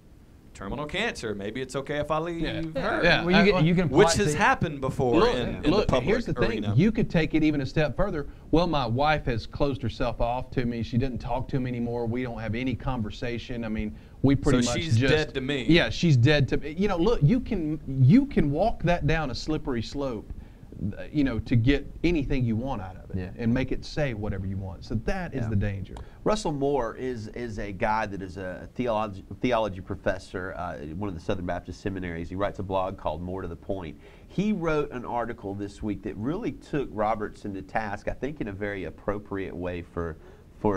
Speaker 5: terminal cancer. Maybe it's okay if I leave her.
Speaker 3: Yeah.
Speaker 4: Well, you can
Speaker 5: Which has happened before in the public
Speaker 3: here's the thing.
Speaker 5: arena.
Speaker 3: You could take it even a step further. Well, my wife has closed herself off to me. She didn't talk to me anymore. We don't have any conversation. I mean, we pretty
Speaker 5: So
Speaker 3: much
Speaker 5: she's
Speaker 3: just
Speaker 5: dead to me.
Speaker 3: Yeah, she's dead to me. Look, you can walk that down a slippery slope, to get anything you want out of it and make it say whatever you want. So that is the danger.
Speaker 2: Russell Moore is a guy that is a theology professor at one of the Southern Baptist seminaries. He writes a blog called More to the Point. He wrote an article this week that really took Robertson to task, I think in a very appropriate way for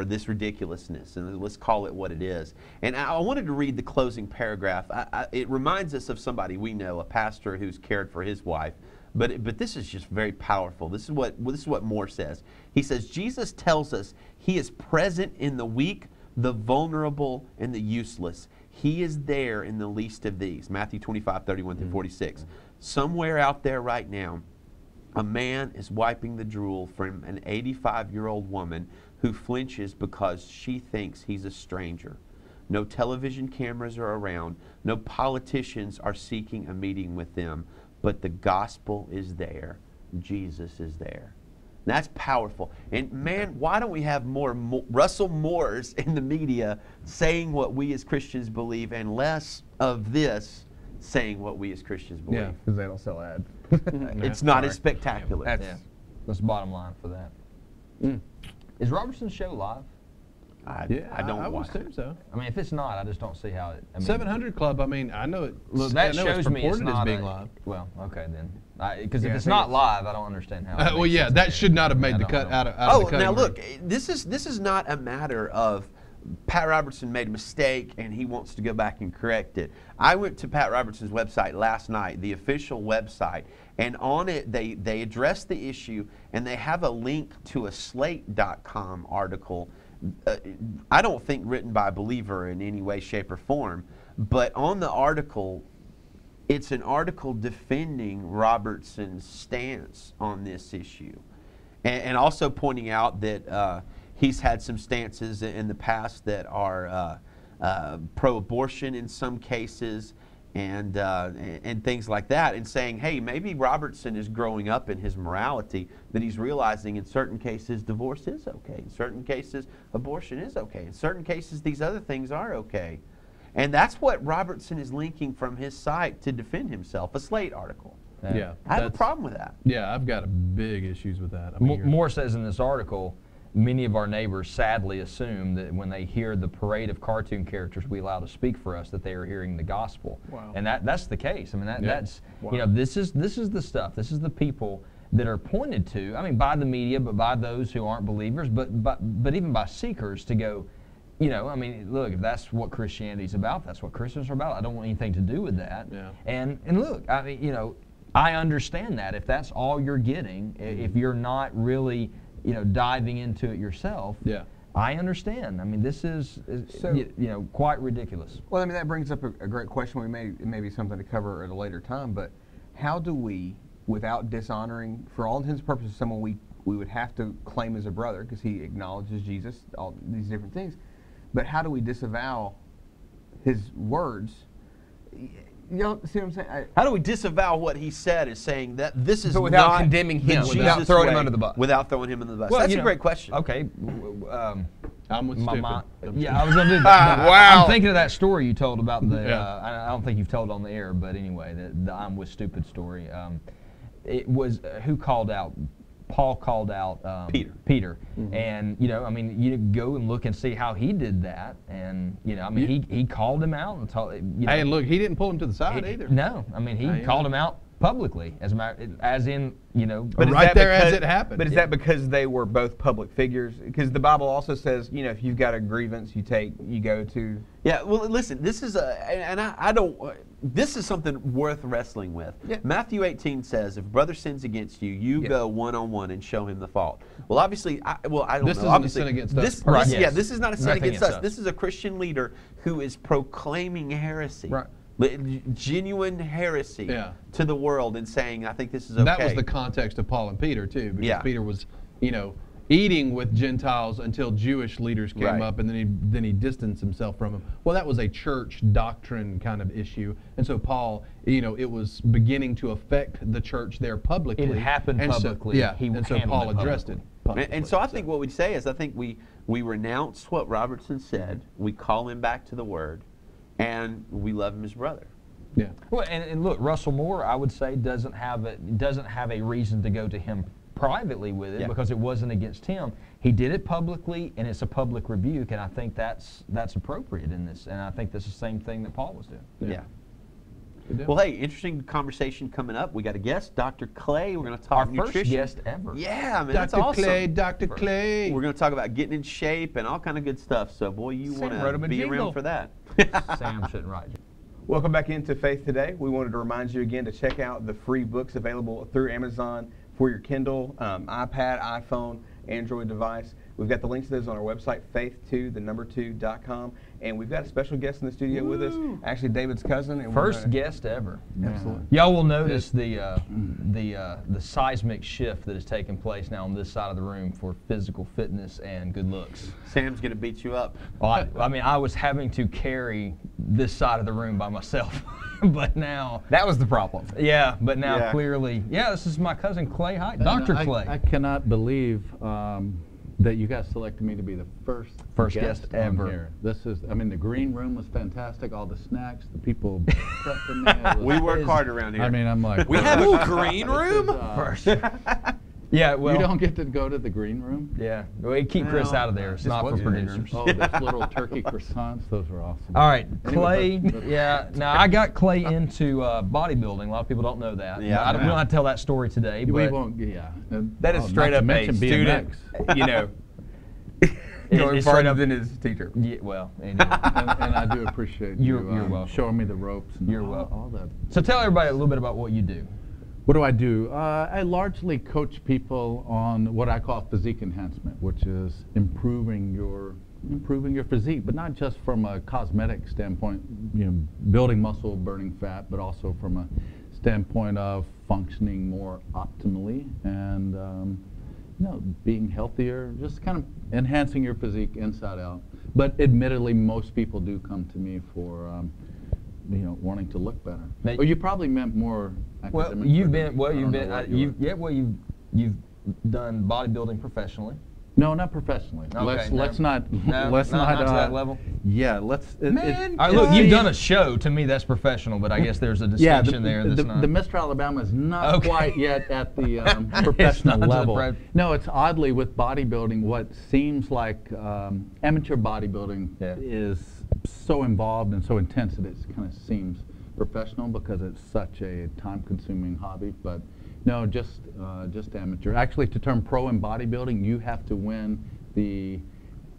Speaker 2: this ridiculousness, and let's call it what it is. And I wanted to read the closing paragraph. It reminds us of somebody we know, a pastor who's cared for his wife. But this is just very powerful. This is what Moore says. He says, Jesus tells us he is present in the weak, the vulnerable, and the useless. He is there in the least of these. Matthew 25:31-46. Somewhere out there right now, a man is wiping the drool from an 85-year-old woman who flinches because she thinks he's a stranger. No television cameras are around. No politicians are seeking a meeting with them. But the gospel is there. Jesus is there. That's powerful. And man, why don't we have more Russell Moores in the media saying what we as Christians believe, and less of this saying what we as Christians believe?
Speaker 3: Yeah.
Speaker 1: Because they don't sell ads.
Speaker 2: It's not as spectacular.
Speaker 4: That's the bottom line for that. Is Robertson's show live?
Speaker 2: I
Speaker 3: I
Speaker 2: don't
Speaker 3: would
Speaker 2: watch
Speaker 3: assume
Speaker 2: it.
Speaker 3: so.
Speaker 4: I mean, if it's not, I just don't see how it. I mean,
Speaker 3: 700 Club. I mean, I know it.
Speaker 4: Look,
Speaker 3: I
Speaker 4: that
Speaker 3: know
Speaker 4: shows
Speaker 3: it's
Speaker 4: me it's
Speaker 3: reported
Speaker 4: not
Speaker 3: as being
Speaker 4: a,
Speaker 3: live.
Speaker 4: Well, okay then. Because
Speaker 1: Yeah,
Speaker 4: if
Speaker 1: I
Speaker 4: it's
Speaker 1: think
Speaker 4: not
Speaker 1: it's-
Speaker 4: live, I don't understand how.
Speaker 3: Well, yeah, that should not have made the cut out of the cut.
Speaker 2: Now look, this is not a matter of Pat Robertson made a mistake and he wants to go back and correct it. I went to Pat Robertson's website last night, the official website, and on it they address the issue, and they have a link to a Slate.com article. I don't think written by a believer in any way, shape, or form, but on the article, it's an article defending Robertson's stance on this issue, and also pointing out that he's had some stances in the past that are pro-abortion in some cases, and things like that, and saying, hey, maybe Robertson is growing up in his morality, that he's realizing in certain cases divorce is okay, in certain cases abortion is okay, in certain cases these other things are okay. And that's what Robertson is linking from his site to defend himself, a Slate article.
Speaker 3: Yeah,
Speaker 2: I have a problem with that.
Speaker 3: Yeah, I've got big issues with that. I mean,
Speaker 4: Moore says in this article, many of our neighbors sadly assume that when they hear the parade of cartoon characters we allow to speak for us, that they are hearing the gospel.
Speaker 3: Wow.
Speaker 4: And that's the case. I mean, that's
Speaker 3: Wow.
Speaker 4: you know, this is the stuff. This is the people that are pointed to. I mean, by the media, but by those who aren't believers, but even by seekers to go. You know, I mean, look, if that's what Christianity's about, that's what Christians are about. I don't want anything to do with that.
Speaker 3: Yeah.
Speaker 4: And look, I mean, you know, I understand that if that's all you're getting, if you're not really, you know, diving into it yourself.
Speaker 3: Yeah.
Speaker 4: I understand. I mean, this is
Speaker 1: So-
Speaker 4: you know, quite ridiculous.
Speaker 1: Well, I mean, that brings up a great question. It may be something to cover at a later time, but how do we, without dishonoring, for all intents and purposes, someone we would have to claim as a brother because he acknowledges Jesus, all these different things, but how do we disavow his words? You know, see what I'm saying?
Speaker 2: How do we disavow what he said as saying that this is
Speaker 1: But without
Speaker 2: not
Speaker 1: condemning
Speaker 2: the
Speaker 1: him,
Speaker 2: Jesus
Speaker 1: without throwing him
Speaker 2: way,
Speaker 1: under the bus.
Speaker 2: Without throwing him under the bus.
Speaker 4: Well,
Speaker 2: That's
Speaker 4: you
Speaker 2: a
Speaker 4: know,
Speaker 2: great question.
Speaker 4: Okay.
Speaker 3: I'm with stupid.
Speaker 4: Yeah, I was going to do that.
Speaker 1: Wow.
Speaker 4: I'm thinking of that story you told about the.
Speaker 3: Yeah.
Speaker 4: I don't think you've told it on the air, but anyway, the I'm with stupid story. It was who called out. Paul called out Peter, and you know, I mean, you go and look and see how he did that, and you know, I mean, he called him out and told. You know,
Speaker 3: Hey, and look, he didn't pull him to the side either.
Speaker 4: No, I mean, he called him out publicly, as in, you know.
Speaker 1: But is
Speaker 3: Right
Speaker 1: that
Speaker 3: there as
Speaker 1: because-
Speaker 3: it happened.
Speaker 1: But is that because they were both public figures? Because the Bible also says, you know, if you've got a grievance, you go to.
Speaker 2: Yeah, well, listen, this is I don't, this is something worth wrestling with.
Speaker 1: Yeah.
Speaker 2: Matthew 18 says, if brother sins against you, you go one-on-one and show him the fault. Well, obviously, I don't
Speaker 3: This
Speaker 2: know.
Speaker 3: isn't a
Speaker 2: Obviously,
Speaker 3: sin against us
Speaker 2: this,
Speaker 3: personally.
Speaker 2: this- Yeah,
Speaker 4: Yes.
Speaker 2: this is not a sin
Speaker 4: Nothing
Speaker 2: against us.
Speaker 4: against us.
Speaker 2: This is a Christian leader who is proclaiming heresy.
Speaker 3: Right.
Speaker 2: Genuine heresy
Speaker 3: Yeah.
Speaker 2: to the world and saying, I think this is okay.
Speaker 3: That was the context of Paul and Peter too, because
Speaker 2: Yeah.
Speaker 3: Peter was, you know, eating with Gentiles until Jewish leaders came
Speaker 2: Right.
Speaker 3: up, and then he distanced himself from them. Well, that was a church doctrine kind of issue, and so Paul, you know, it was beginning to affect the church there publicly.
Speaker 4: It happened
Speaker 3: and
Speaker 4: publicly.
Speaker 3: So, yeah,
Speaker 4: He
Speaker 3: and so
Speaker 4: handled
Speaker 3: Paul
Speaker 4: it
Speaker 3: addressed
Speaker 4: publicly.
Speaker 3: it publicly.
Speaker 2: And so I think what we'd say is, I think we renounce what Robertson said, we call him back to the Word, and we love him as brother.
Speaker 3: Yeah.
Speaker 4: Well, and look, Russell Moore, I would say, doesn't have a reason to go to him privately with it,
Speaker 2: Yeah.
Speaker 4: because it wasn't against him. He did it publicly, and it's a public rebuke, and I think that's appropriate in this. And I think that's the same thing that Paul was doing.
Speaker 2: Yeah.
Speaker 3: Good deal.
Speaker 2: Well, hey, interesting conversation coming up. We got a guest, Dr. Clay. We're going to talk
Speaker 4: Our
Speaker 2: nutrition.
Speaker 4: first guest ever.
Speaker 2: Yeah, man, that's
Speaker 3: Dr.
Speaker 2: awesome.
Speaker 3: Clay, Dr. Clay.
Speaker 2: We're going to talk about getting in shape and all kind of good stuff. So, boy, you
Speaker 1: Sam
Speaker 2: want
Speaker 1: wrote
Speaker 2: to
Speaker 1: him a
Speaker 2: be
Speaker 1: jingle.
Speaker 2: around for that.
Speaker 4: Sam shouldn't write you.
Speaker 1: Welcome back into Faith Today. We wanted to remind you again to check out the free books available through Amazon for your Kindle, iPad, iPhone, Android device. We've got the links to those on our website, faith2, 2.com. And we've got a special guest in the studio with us, actually David's cousin. And
Speaker 4: First guest ever.
Speaker 1: Absolutely.
Speaker 4: Y'all will notice the seismic shift that has taken place now on this side of the room for physical fitness and good looks.
Speaker 2: Sam's going to beat you up.
Speaker 4: Well, I mean, I was having to carry this side of the room by myself, but now
Speaker 1: that was the problem.
Speaker 4: Yeah, but now clearly, this is my cousin Clay. Hi, Dr. Clay.
Speaker 6: I cannot believe that you guys selected me to be the first
Speaker 4: guest
Speaker 6: on
Speaker 4: ever.
Speaker 6: here. This is, I mean, the green room was fantastic. All the snacks, the people prepping me.
Speaker 2: We work hard around here.
Speaker 6: I mean, I'm like,
Speaker 5: We have a green room?
Speaker 4: First. Yeah, well,
Speaker 6: you don't get to go to the green room?
Speaker 4: Yeah, we keep Chris out of there. It's not for producers.
Speaker 6: Oh, those little turkey croissants, those were awesome.
Speaker 4: All right, Clay.
Speaker 6: Anyway,
Speaker 4: Yeah, now I got Clay into bodybuilding. A lot of people don't know that.
Speaker 2: Yeah.
Speaker 4: We don't have to tell that story today.
Speaker 6: We
Speaker 4: But
Speaker 6: won't, yeah.
Speaker 1: That is straight up a student, you know, going
Speaker 4: it's straight
Speaker 1: farther
Speaker 4: up
Speaker 1: than his teacher.
Speaker 4: Yeah, well, anyway.
Speaker 6: and I do appreciate
Speaker 4: You're
Speaker 6: you
Speaker 4: welcome.
Speaker 6: showing me the ropes. And
Speaker 4: You're
Speaker 6: all,
Speaker 4: welcome.
Speaker 6: all that.
Speaker 4: So tell everybody a little bit about what you do.
Speaker 6: What do? I largely coach people on what I call physique enhancement, which is improving your physique, but not just from a cosmetic standpoint, you know, building muscle, burning fat, but also from a standpoint of functioning more optimally and you know, being healthier, just kind of enhancing your physique inside out. But admittedly, most people do come to me for you know, wanting to look better.
Speaker 4: Now,
Speaker 6: Or you probably meant more
Speaker 4: Well,
Speaker 6: academic.
Speaker 4: you've
Speaker 6: purpose.
Speaker 4: you've done bodybuilding professionally.
Speaker 6: No, not professionally.
Speaker 4: Okay,
Speaker 6: Let's not
Speaker 4: No,
Speaker 6: let's
Speaker 4: not
Speaker 6: not
Speaker 4: to that level.
Speaker 6: Yeah, let's.
Speaker 1: Man,
Speaker 4: All right, look, you've done a show. To me, that's professional, but I guess there's a distinction there. That's not.
Speaker 6: The Mr. Alabama is not
Speaker 4: Okay.
Speaker 6: quite yet at the professional
Speaker 4: not to the
Speaker 6: level. No, it's oddly with bodybuilding, what seems like amateur bodybuilding is so involved and so intense that it kind of seems professional because it's such a time-consuming hobby. But no, just amateur. Actually, to turn pro in bodybuilding, you have to win the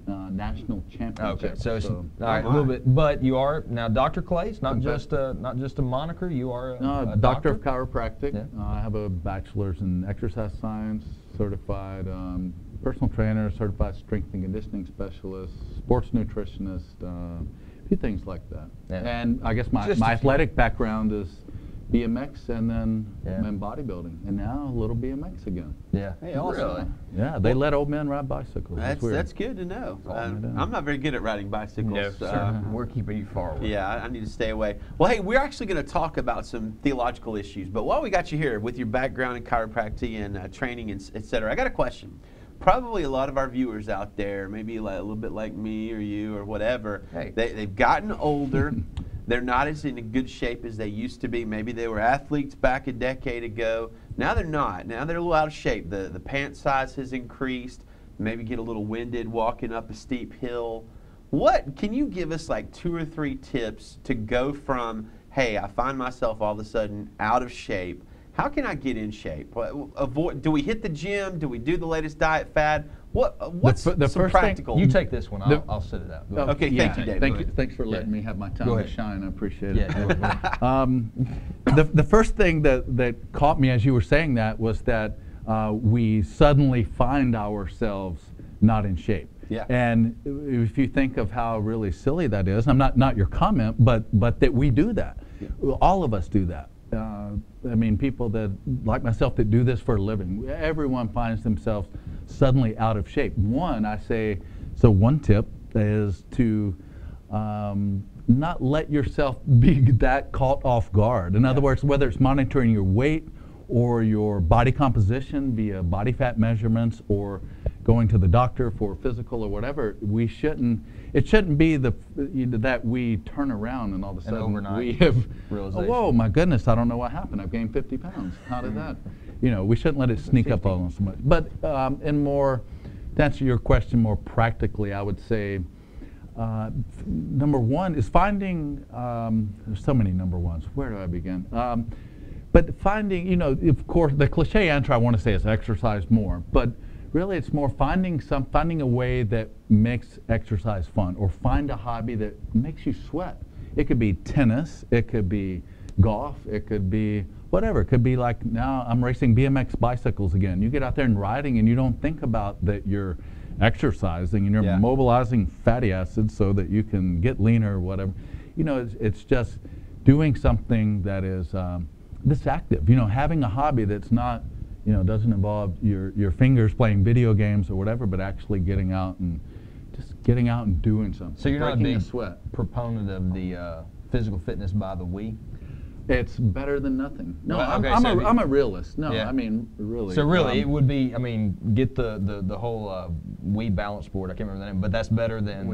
Speaker 6: national championship.
Speaker 4: Okay, so all right, a little bit, but you are now Dr. Clay's not just a moniker. You are a
Speaker 6: doctor of chiropractic.
Speaker 4: Yeah.
Speaker 6: I have a bachelor's in exercise science, certified personal trainer, certified strength and conditioning specialist, sports nutritionist, a few things like that.
Speaker 4: Yeah.
Speaker 6: And I guess my athletic background is BMX and then bodybuilding, and now a little BMX again.
Speaker 4: Yeah.
Speaker 2: Hey, awesome.
Speaker 4: Really?
Speaker 6: Yeah, they let old men ride bicycles.
Speaker 2: That's good to know. I'm not very good at riding bicycles.
Speaker 1: No, sir. We're keeping you far away.
Speaker 2: Yeah, I need to stay away. Well, hey, we're actually going to talk about some theological issues, but while we got you here with your background in chiropractic and training, and et cetera, I got a question. Probably a lot of our viewers out there, maybe like a little bit like me or you or whatever, they've gotten older. They're not as in a good shape as they used to be. Maybe they were athletes back a decade ago. Now they're not. Now they're a little out of shape. The pant size has increased. Maybe get a little winded walking up a steep hill. What can you give us like 2 or 3 tips to go from, hey, I find myself all of a sudden out of shape. How can I get in shape? Do we hit the gym? Do we do the latest diet fad? What's
Speaker 6: the
Speaker 2: some
Speaker 6: first
Speaker 2: practical?
Speaker 4: You take this one. I'll sit it out. Go ahead.
Speaker 2: Okay, thank you, David.
Speaker 6: Thanks for letting me have my time to shine. I appreciate it.
Speaker 4: Yeah.
Speaker 6: The first thing that caught me as you were saying that was that we suddenly find ourselves not in shape.
Speaker 2: Yeah.
Speaker 6: And if you think of how really silly that is, I'm not your comment, but that we do that. Yeah. All of us do that. I mean, people that, like myself, that do this for a living, everyone finds themselves suddenly out of shape. One tip is to not let yourself be that caught off guard. In other words, whether it's monitoring your weight or your body composition via body fat measurements or going to the doctor for physical or whatever, it shouldn't be that we turn around and all of a sudden we have, whoa, my goodness, I don't know what happened. I've gained 50 pounds. How did that? We shouldn't let it sneak up on us so much. But to answer your question more practically, I would say number one is finding, there's so many number ones. Where do I begin? But finding, of course, the cliche answer I want to say is exercise more. But really, it's more finding a way that makes exercise fun, or find a hobby that makes you sweat. It could be tennis, it could be golf, it could be whatever. It could be like now I'm racing BMX bicycles again. You get out there and riding, and you don't think about that you're exercising and you're
Speaker 2: Yeah.
Speaker 6: mobilizing fatty acids so that you can get leaner or whatever. You know, it's just doing something that is this active. You know, having a hobby that's not, you know, doesn't involve your fingers playing video games or whatever, but actually getting out and doing something.
Speaker 4: So you're not a
Speaker 6: breaking
Speaker 4: big
Speaker 6: sweat.
Speaker 4: proponent of the physical fitness by the we?
Speaker 6: It's better than nothing. No,
Speaker 4: Well, okay,
Speaker 6: I'm a realist. No,
Speaker 4: Yeah.
Speaker 6: I mean, really.
Speaker 4: So really, it would be, I mean, get the whole Wii balance board. I can't remember the name, but that's better than.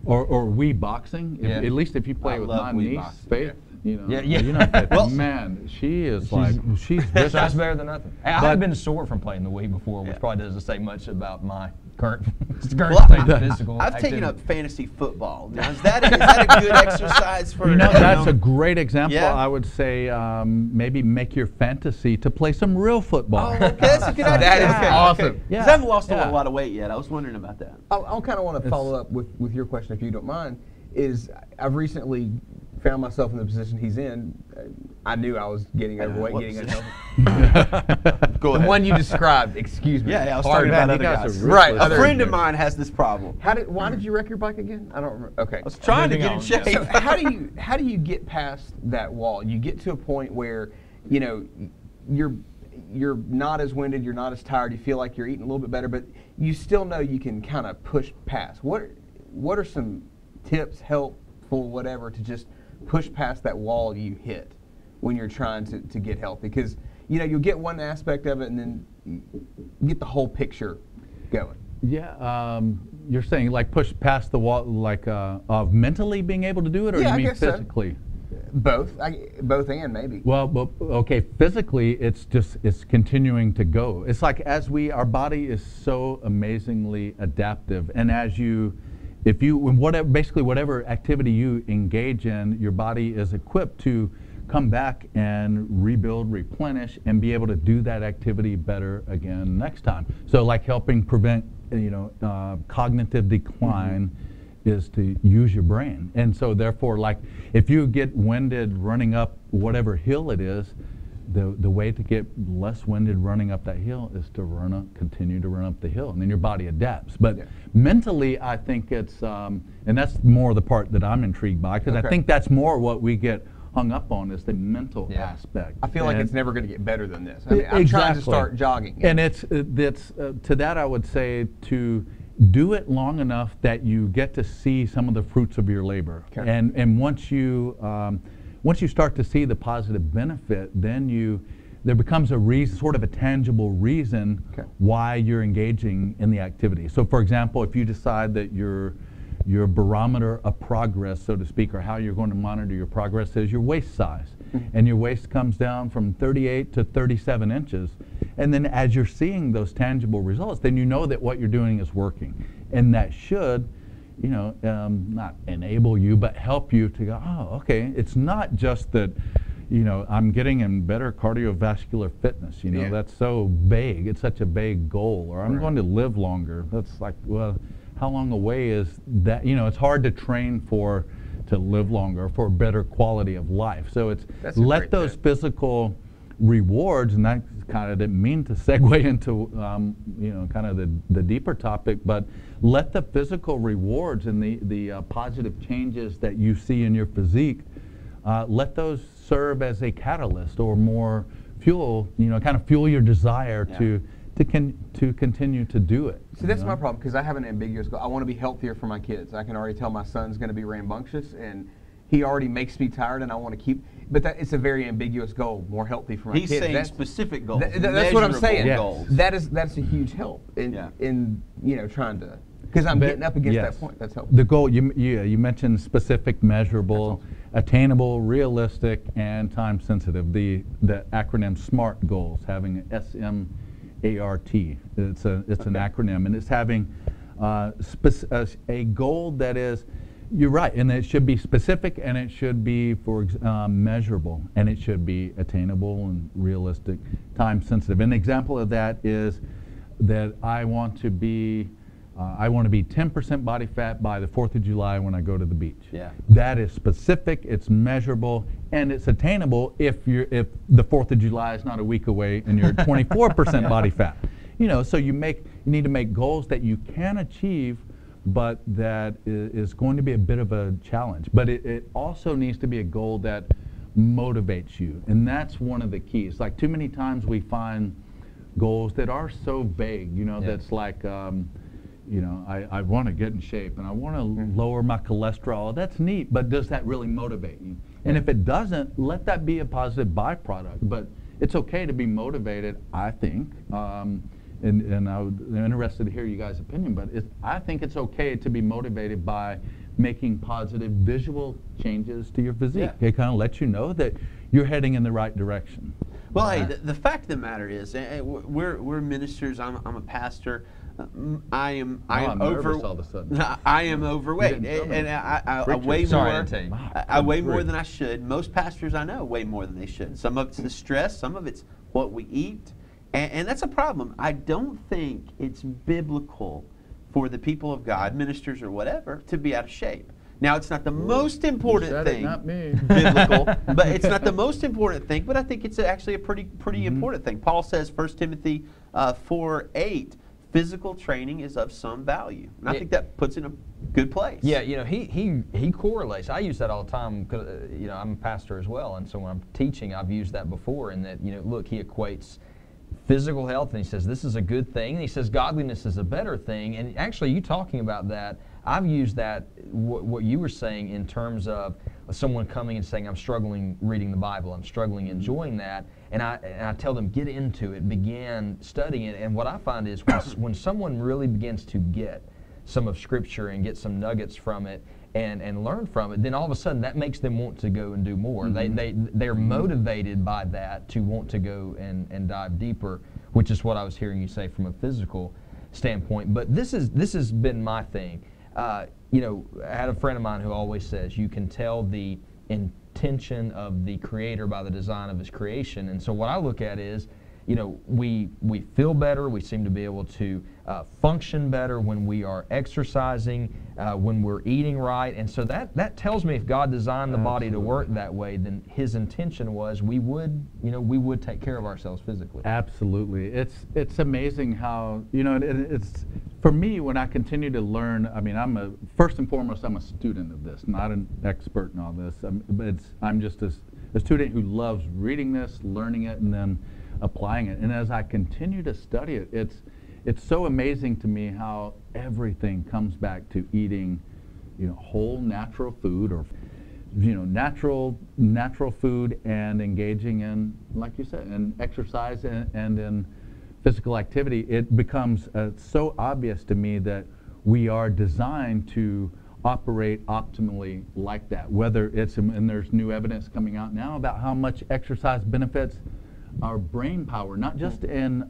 Speaker 6: Or Wii boxing.
Speaker 4: Yeah.
Speaker 6: At least if you play
Speaker 2: I
Speaker 6: with
Speaker 2: love
Speaker 6: my
Speaker 2: Wii
Speaker 6: niece,
Speaker 2: boxing,
Speaker 6: Faith. You know,
Speaker 4: Yeah, yeah.
Speaker 6: you know, Faith,
Speaker 2: Well,
Speaker 6: man, she is
Speaker 4: So
Speaker 6: she's
Speaker 4: that's
Speaker 6: vicious.
Speaker 4: better than nothing. I
Speaker 6: But-
Speaker 4: have been sore from playing the Wii before, which
Speaker 2: Yeah.
Speaker 4: probably doesn't say much about my current
Speaker 2: Well,
Speaker 4: state of physical
Speaker 2: I've taken
Speaker 4: activity.
Speaker 2: up fantasy football. Now, is that a good exercise for?
Speaker 6: You know, that's a great example.
Speaker 2: Yeah.
Speaker 6: I would say maybe make your fantasy to play some real football.
Speaker 2: Oh, okay, that's a good idea.
Speaker 1: That is
Speaker 2: Okay,
Speaker 1: awesome.
Speaker 2: okay. 'Cause
Speaker 6: Yeah.
Speaker 2: I haven't lost a
Speaker 6: Yeah.
Speaker 2: lot of weight yet. I was wondering about that.
Speaker 1: I kind of want to follow up with your question, if you don't mind. Is I've recently found myself in the position he's in. I knew I was getting overweight,
Speaker 2: whoops.
Speaker 1: getting unhealthy.
Speaker 2: Go
Speaker 1: The
Speaker 2: ahead.
Speaker 1: one you described. Excuse me.
Speaker 2: Yeah, I was
Speaker 1: Pardon
Speaker 2: talking about
Speaker 1: me.
Speaker 2: other
Speaker 6: you guys
Speaker 2: guys.
Speaker 6: are
Speaker 1: Right,
Speaker 6: ruthless.
Speaker 1: other-
Speaker 2: A friend of mine has this problem.
Speaker 1: Why did you wreck your bike again? I don't remember. Okay.
Speaker 2: I was trying to get in
Speaker 4: Moving on,
Speaker 2: shape.
Speaker 4: yes.
Speaker 1: So how do you get past that wall? You get to a point where, you know, you're not as winded, you're not as tired, you feel like you're eating a little bit better, but you still know you can kind of push past. What are some tips, helpful, whatever, to just push past that wall you hit when you're trying to get healthy? Because, you know, you'll get one aspect of it and then you get the whole picture going.
Speaker 6: Yeah, you're saying like push past the wall, like of mentally being able to do it, or
Speaker 1: Yeah,
Speaker 6: you
Speaker 1: I
Speaker 6: mean
Speaker 1: guess so.
Speaker 6: physically?
Speaker 1: Both and maybe.
Speaker 6: Well, okay, physically, it's continuing to go. It's like our body is so amazingly adaptive, and whatever activity you engage in, your body is equipped to come back and rebuild, replenish, and be able to do that activity better again next time. So, like helping prevent, cognitive decline. Is to use your brain. And so therefore, like if you get winded running up whatever hill it is, the way to get less winded running up that hill is to continue to run up the hill, and then your body adapts. But mentally, I think it's, and that's more the part that I'm intrigued by, because I think that's more what we get hung up on, is the mental aspect.
Speaker 1: I feel like
Speaker 6: And
Speaker 1: it's never going to get better than this. I mean, I'm trying to start jogging.
Speaker 6: And to that I would say to do it long enough that you get to see some of the fruits of your labor.
Speaker 1: Okay.
Speaker 6: And once you start to see the positive benefit, then there becomes a reason, sort of a tangible reason why you're engaging in the activity. So for example, if you decide that your barometer of progress, so to speak, or how you're going to monitor your progress is your waist size. And your waist comes down from 38 to 37 inches. And then as you're seeing those tangible results, then you know that what you're doing is working. And that should, not enable you, but help you to go, oh, okay, it's not just that, I'm getting in better cardiovascular fitness. That's so vague. It's such a vague goal. Or I'm going to live longer. That's like, well, how long away is that? It's hard to train to live longer, for a better quality of life. So it's let those physical rewards, and that kind of didn't mean to segue into kind of the deeper topic, but let the physical rewards and the positive changes that you see in your physique, let those serve as a catalyst or more fuel, kind of fuel your desire to continue to do it.
Speaker 1: See, that's my problem, because I have an ambiguous goal. I want to be healthier for my kids. I can already tell my son's going to be rambunctious, and he already makes me tired, and I want to keep. But it's a very ambiguous goal. More healthy for my kids.
Speaker 2: He's saying specific goals.
Speaker 1: That's what I'm saying.
Speaker 2: Goals.
Speaker 1: That's a huge help in trying to, because I'm getting up against that point. That's helpful.
Speaker 6: The goal you mentioned specific, measurable, attainable, realistic, and time sensitive. The acronym SMART goals, having SMART. It's an acronym, and it's having a goal that is. You're right, and it should be specific, and it should be measurable, and it should be attainable and realistic, time sensitive. An example of that is that I want to be 10% body fat by the 4th of July when I go to the beach.
Speaker 2: Yeah.
Speaker 6: That is specific, it's measurable, and it's attainable if the 4th of July is not a week away and you're 24% body fat. so you need to make goals that you can achieve, but that is going to be a bit of a challenge. But it also needs to be a goal that motivates you, and that's one of the keys. Like, too many times we find goals that are so vague, that's like, I want to get in shape and I want to lower my cholesterol. That's neat, but does that really motivate you? And if it doesn't, let that be a positive byproduct. But it's okay to be motivated, I think. And I'm interested to hear you guys' opinion, but I think it's okay to be motivated by making positive visual changes to your physique.
Speaker 2: Yeah.
Speaker 6: It kind of lets you know that you're heading in the right direction.
Speaker 2: Well, hey, the fact of the matter is, we're ministers. I'm a pastor. I am
Speaker 6: nervous all of a sudden.
Speaker 2: I am overweight, and I weigh more. I weigh more than I should. Most pastors I know weigh more than they should. Some of it's the stress. Some of it's what we eat, and that's a problem. I don't think it's biblical for the people of God, ministers or whatever, to be out of shape. Now, it's not the most important thing,
Speaker 6: not me.
Speaker 2: biblical, but it's not the most important thing, but I think it's actually a pretty important thing. Paul says, 1 Timothy 4:8, physical training is of some value. And I think that puts it in a good place.
Speaker 4: Yeah, he correlates. I use that all the time because, I'm a pastor as well, and so when I'm teaching, I've used that before, and that, look, he equates physical health, and he says this is a good thing, and he says godliness is a better thing. And actually, you talking about that, I've used that, what you were saying, in terms of someone coming and saying, I'm struggling reading the Bible, I'm struggling enjoying that, and I tell them, get into it, begin studying it. And what I find is when someone really begins to get some of Scripture and get some nuggets from it and learn from it, then all of a sudden that makes them want to go and do more. They're motivated by that to want to go and dive deeper, which is what I was hearing you say from a physical standpoint. But this has been my thing. I had a friend of mine who always says you can tell the intention of the Creator by the design of His creation. And so what I look at is, we feel better, we seem to be able to function better when we are exercising, when we're eating right. And so that tells me if God designed the body to work that way, then His intention was we would take care of ourselves physically.
Speaker 6: Absolutely. It's amazing how, it's, for me, when I continue to learn, first and foremost, I'm a student of this, not an expert in all this. I'm just a student who loves reading this, learning it, and then applying it. And as I continue to study it, it's so amazing to me how everything comes back to eating, whole natural food, or natural food, and engaging in, like you said, in exercise and in physical activity. It becomes so obvious to me that we are designed to operate optimally like that. Whether it's, and there's new evidence coming out now about how much exercise benefits our brain power, not just in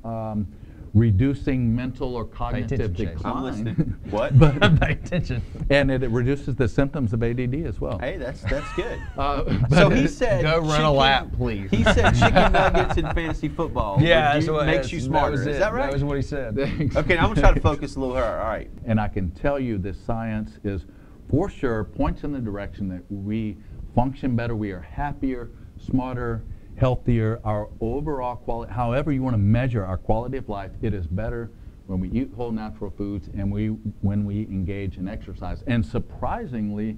Speaker 6: reducing mental or cognitive decline.
Speaker 2: I'm listening. What?
Speaker 6: But
Speaker 4: pay attention.
Speaker 6: And it reduces the symptoms of ADD as well.
Speaker 2: Hey, that's good.
Speaker 6: So
Speaker 2: he said,
Speaker 4: go run a lap, please.
Speaker 2: He said chicken nuggets in fantasy football.
Speaker 4: Yeah,
Speaker 2: makes you smarter. Is that right?
Speaker 4: That was what he said.
Speaker 2: Okay, now I'm gonna try to focus a little harder. All right.
Speaker 6: And I can tell you this science is for sure points in the direction that we function better, we are happier, smarter, healthier, our overall quality, however you want to measure our quality of life, it is better when we eat whole natural foods and when we engage in exercise. And surprisingly,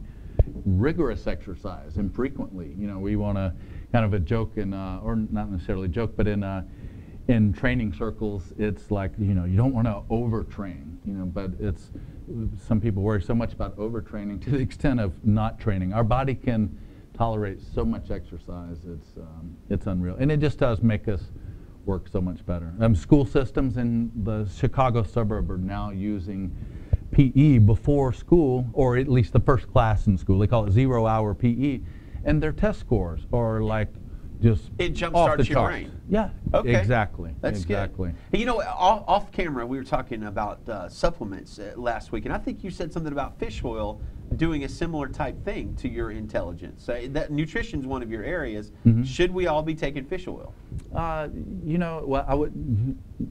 Speaker 6: rigorous exercise, and frequently. We want to kind of a joke or not necessarily a joke, but in training circles, it's like, you don't want to overtrain, but it's, some people worry so much about overtraining to the extent of not training. Our body can tolerate so much exercise, it's unreal. And it just does make us work so much better. School systems in the Chicago suburb are now using PE before school, or at least the first class in school. They call it 0-hour PE. And their test scores are like just
Speaker 2: it
Speaker 6: off the
Speaker 2: jumpstarts your
Speaker 6: charts.
Speaker 2: brain.
Speaker 6: Yeah,
Speaker 2: Okay.
Speaker 6: exactly.
Speaker 2: That's
Speaker 6: exactly.
Speaker 2: good. Off camera, we were talking about supplements last week, and I think you said something about fish oil doing a similar type thing to your intelligence. That nutrition's one of your areas.
Speaker 6: Mm-hmm.
Speaker 2: Should we all be taking fish oil?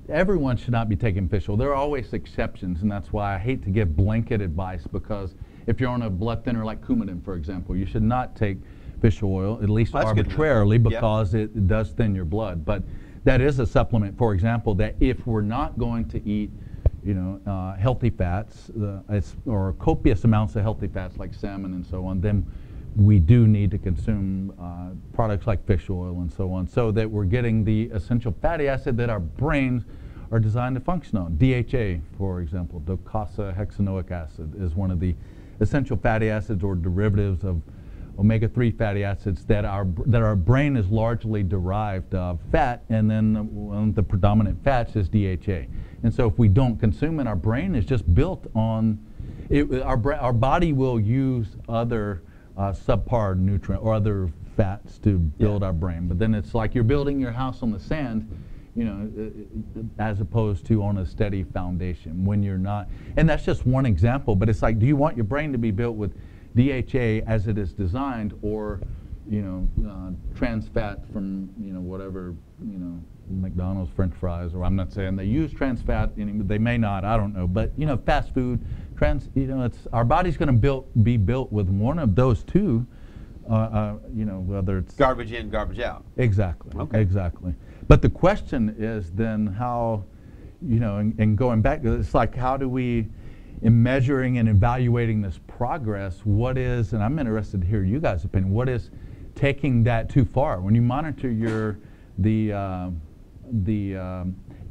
Speaker 6: Everyone should not be taking fish oil. There are always exceptions, and that's why I hate to give blanket advice, because if you're on a blood thinner like Coumadin, for example, you should not take fish oil, at least
Speaker 2: Well, that's good to know.
Speaker 6: arbitrarily,
Speaker 2: Yep.
Speaker 6: because it does thin your blood. But that is a supplement, for example, that if we're not going to eat, healthy fats, or copious amounts of healthy fats like salmon and so on, then we do need to consume products like fish oil and so on, so that we're getting the essential fatty acid that our brains are designed to function on. DHA, for example, docosahexaenoic acid, is one of the essential fatty acids or derivatives of omega-3 fatty acids that our brain is largely derived of fat, and then one of the predominant fats is DHA. And so if we don't consume it, our brain is just built on it. Our body will use other subpar nutrient or other fats to build our brain, but then it's like you're building your house on the sand, as opposed to on a steady foundation when you're not. And that's just one example, but it's like, do you want your brain to be built with DHA as it is designed, or trans fat from whatever, McDonald's French fries, or I'm not saying they use trans fat, they may not, I don't know, but fast food, it's our body's going to be built with one of those two, whether it's
Speaker 2: garbage in, garbage out.
Speaker 6: Exactly.
Speaker 2: Okay.
Speaker 6: Exactly. But the question is then how, and going back, it's like, how do we, in measuring and evaluating this progress, what is, and I'm interested to hear you guys' opinion, what is taking that too far? When you monitor the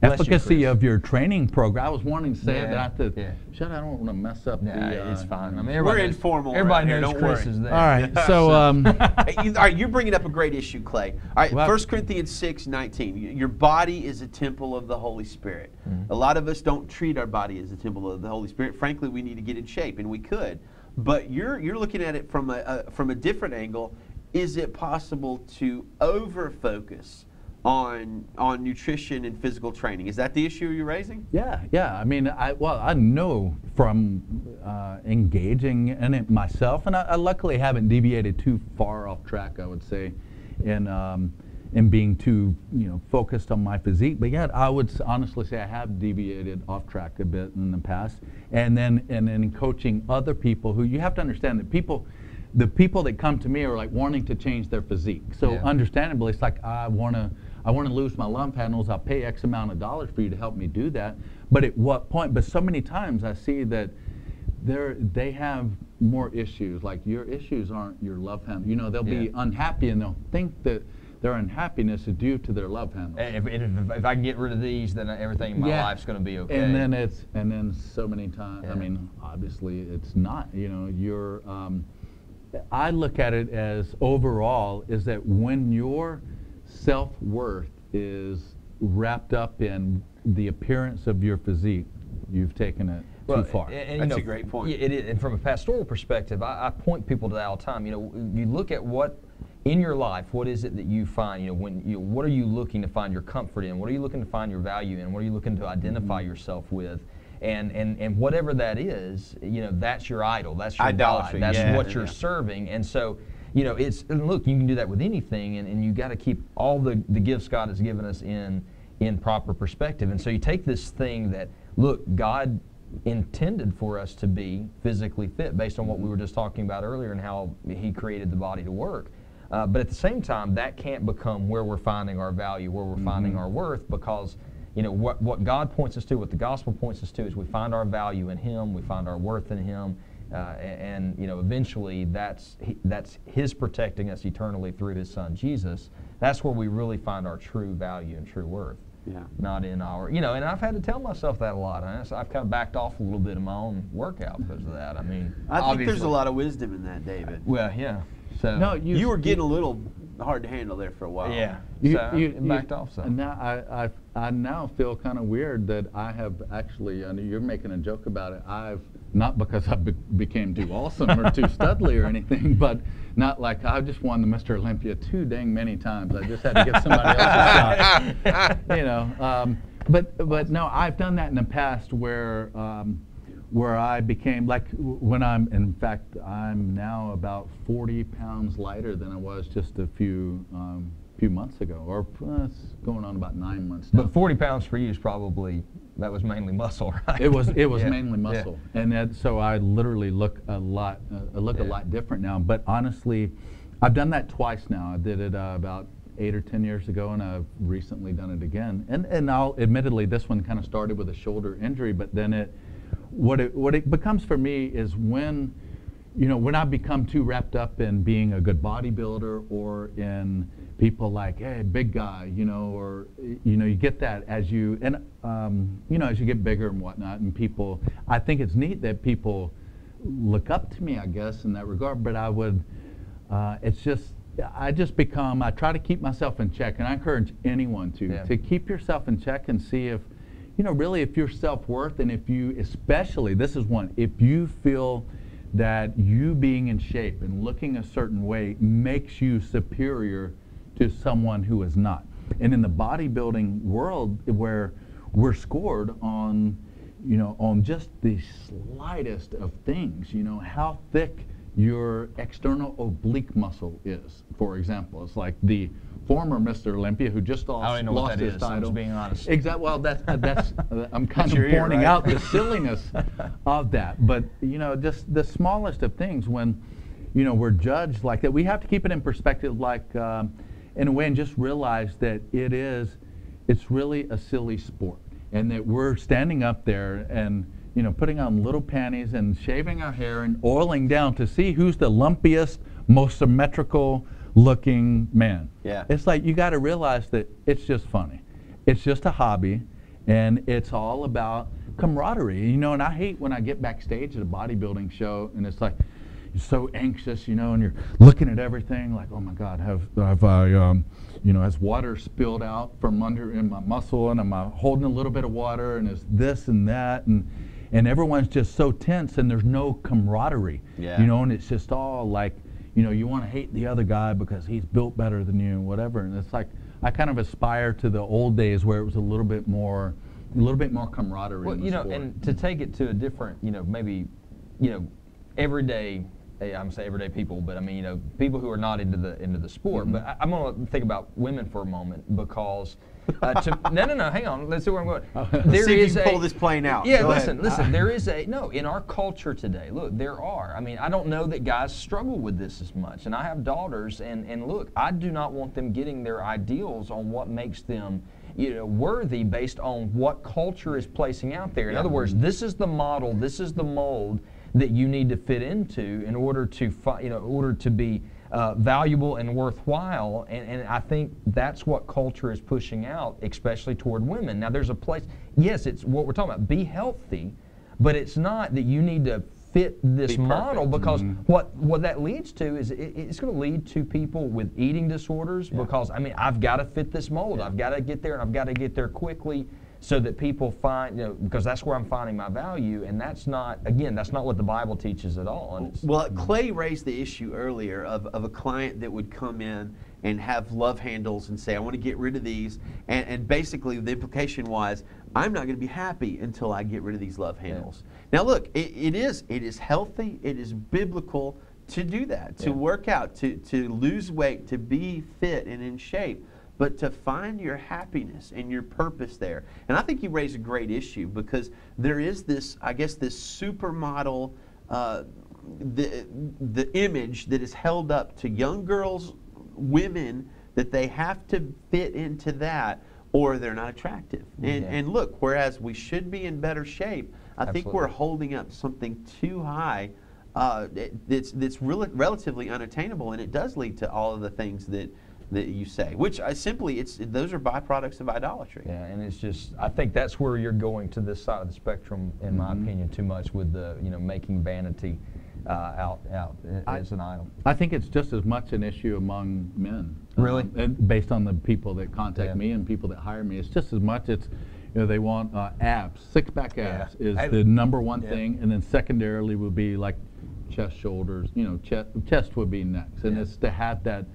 Speaker 6: efficacy of your training program, I was wanting to say it, but I have to, I don't want to mess up
Speaker 4: it's fine. I mean,
Speaker 2: we're informal.
Speaker 4: Everybody
Speaker 2: right
Speaker 4: knows
Speaker 2: here,
Speaker 4: Chris is there.
Speaker 6: All right, so
Speaker 2: all right, you're bringing up a great issue, Clay. All right,
Speaker 6: Well,
Speaker 2: 1 Corinthians 6:19. Your body is a temple of the Holy Spirit. A lot of us don't treat our body as a temple of the Holy Spirit. Frankly, we need to get in shape, and we could. But you're looking at it from a different angle. Is it possible to over-focus on nutrition and physical training? Is that the issue you're raising?
Speaker 6: Yeah. I mean, I know from engaging in it myself, and I luckily haven't deviated too far off track, I would say, in being too focused on my physique. But yet, I would honestly say I have deviated off track a bit in the past. And then in coaching other people, who you have to understand that the people that come to me are like wanting to change their physique. So understandably, it's like, I want to lose my lung panels. I'll pay X amount of dollars for you to help me do that. But at what point? But so many times I see that they have more issues. Like, your issues aren't your love handle. They'll be unhappy, and they'll think that their unhappiness is due to their love handle.
Speaker 4: If I can get rid of these, then everything in my life's going to be okay.
Speaker 6: And then so many times, I mean, obviously it's not. I look at it as, overall, is that when your self-worth is wrapped up in the appearance of your physique, you've taken it too far.
Speaker 2: That's a great point.
Speaker 4: It is, and from a pastoral perspective, I point people to that all the time. You look at what in your life, what is it that you find? What are you looking to find your comfort in? What are you looking to find your value in? What are you looking to identify yourself with? And whatever that is, that's your idol. That's your
Speaker 2: idolatry.
Speaker 4: God. That's what you're serving. And so, look, you can do that with anything, and you got to keep all the gifts God has given us in proper perspective. And so you take this thing that, look, God intended for us to be physically fit based on what we were just talking about earlier and how He created the body to work. But at the same time, that can't become where we're finding our value, where we're finding our worth, because what God points us to, what the gospel points us to, is we find our value in Him, we find our worth in Him, and eventually that's His protecting us eternally through His Son Jesus. That's where we really find our true value and true worth.
Speaker 2: Yeah.
Speaker 4: Not in our, and I've had to tell myself that a lot. I've kind of backed off a little bit of my own workout because of that. I mean,
Speaker 2: I think there's a lot of wisdom in that, David.
Speaker 4: Well, yeah. So
Speaker 6: No,
Speaker 2: You were getting a little hard to handle there for a while.
Speaker 4: yeah.
Speaker 6: You
Speaker 4: Backed off some.
Speaker 6: And now I now feel kind of weird that I have actually, I know you're making a joke about it, not because I became too awesome or too studly or anything, but not like I just won the Mr. Olympia too dang many times. I just had to get somebody else's shot. But no, I've done that in the past where I became, like, when I'm now about 40 pounds lighter than I was just a few months ago, or it's going on about 9 months now.
Speaker 4: But 40 pounds for you is probably, that was mainly muscle, right?
Speaker 6: It was
Speaker 4: Yeah.
Speaker 6: mainly muscle, and so I literally look a lot different now. But honestly, I've done that twice now. I did it about 8 or 10 years ago, and I've recently done it again. And I'll admittedly, this one kind of started with a shoulder injury, but then what it becomes for me is when I become too wrapped up in being a good bodybuilder or in people like, hey, big guy, or you get that as you get bigger and whatnot, and people, I think it's neat that people look up to me, I guess, in that regard, but I try to keep myself in check, and I encourage anyone to keep yourself in check and see if, really if your self-worth, and if you, especially, this is one, if you feel that you being in shape and looking a certain way makes you superior to someone who is not. And in the bodybuilding world, where we're scored on, on just the slightest of things, how thick your external oblique muscle is, for example. It's like the former Mr. Olympia who just lost his title. I'm just being honest. Exactly. Well, that's I'm kind of pointing out the silliness of that. But just the smallest of things, when we're judged like that, we have to keep it in perspective, like in a way, and just realize that it's really a silly sport, and that we're standing up there and putting on little panties and shaving our hair and oiling down to see who's the lumpiest, most symmetrical looking man.
Speaker 2: Yeah.
Speaker 6: It's like, you got to realize that it's just funny. It's just a hobby, and it's all about camaraderie. And I hate when I get backstage at a bodybuilding show and it's like, you're so anxious, and you're looking at everything like, oh my God, have I, has water spilled out from under in my muscle, and am I holding a little bit of water, and is this and that, and everyone's just so tense, and there's no camaraderie.
Speaker 2: Yeah.
Speaker 6: And it's just all like, you want to hate the other guy because he's built better than you, and whatever. And it's like, I kind of aspire to the old days where it was a little bit more camaraderie.
Speaker 4: Well,
Speaker 6: in the sport.
Speaker 4: and to take it to a different, maybe, everyday. I'm gonna say everyday people, but I mean, people who are not into the sport.
Speaker 2: Mm-hmm.
Speaker 4: But I'm gonna think about women for a moment, because no, hang on. Let's see where I'm going.
Speaker 2: There see if you pull this plane out.
Speaker 4: Yeah,
Speaker 2: Go
Speaker 4: listen.
Speaker 2: ahead.
Speaker 4: There is in our culture today. Look, there are. I mean, I don't know that guys struggle with this as much, and I have daughters, and look, I do not want them getting their ideals on what makes them worthy based on what culture is placing out there. In other words, this is the model, this is the mold that you need to fit into in order to be valuable and worthwhile. And I think that's what culture is pushing out, especially toward women. Now, there's a place. Yes, it's what we're talking about. Be healthy, but it's not that you need to fit this model, because what that leads to is it's going to lead to people with eating disorders, because I've got to fit this mold. I've got to get there, and I've got to get there quickly, so that people find, because that's where I'm finding my value, and that's not what the Bible teaches at all. And
Speaker 2: well, Clay raised the issue earlier of a client that would come in and have love handles and say, I want to get rid of these, and basically the implication was, I'm not going to be happy until I get rid of these love handles. Now look, it is healthy, it is biblical to do that, to work out, to lose weight, to be fit and in shape, but to find your happiness and your purpose there. And I think you raise a great issue, because there is this, I guess, this supermodel, the image that is held up to young girls, women, that they have to fit into that or they're not attractive. And look, whereas we should be in better shape, I think we're holding up something too high that's relatively unattainable, and it does lead to all of the things that you say, which those are byproducts of idolatry.
Speaker 4: Yeah, and it's just, I think that's where you're going to this side of the spectrum, in my opinion, too much with the, making vanity out as an idol.
Speaker 6: I think it's just as much an issue among men.
Speaker 4: Really?
Speaker 6: And based on the people that contact me and people that hire me, it's just as much. It's, they want abs, six-pack abs is the number one thing, and then secondarily would be like chest, shoulders. Chest would be next, and it's to have that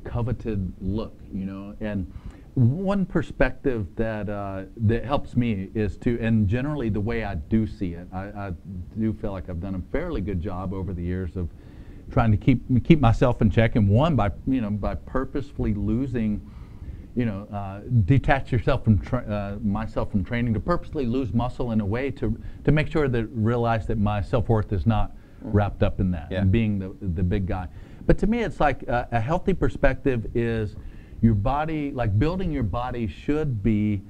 Speaker 6: coveted look, and one perspective that helps me is to, and generally the way I do see it, I do feel like I've done a fairly good job over the years of trying to keep myself in check, and by purposefully losing, detach yourself from myself from training, to purposely lose muscle in a way to make sure that realize that my self-worth is not wrapped up in that and being the big guy. But to me, it's like a healthy perspective is, your body, like building your body should be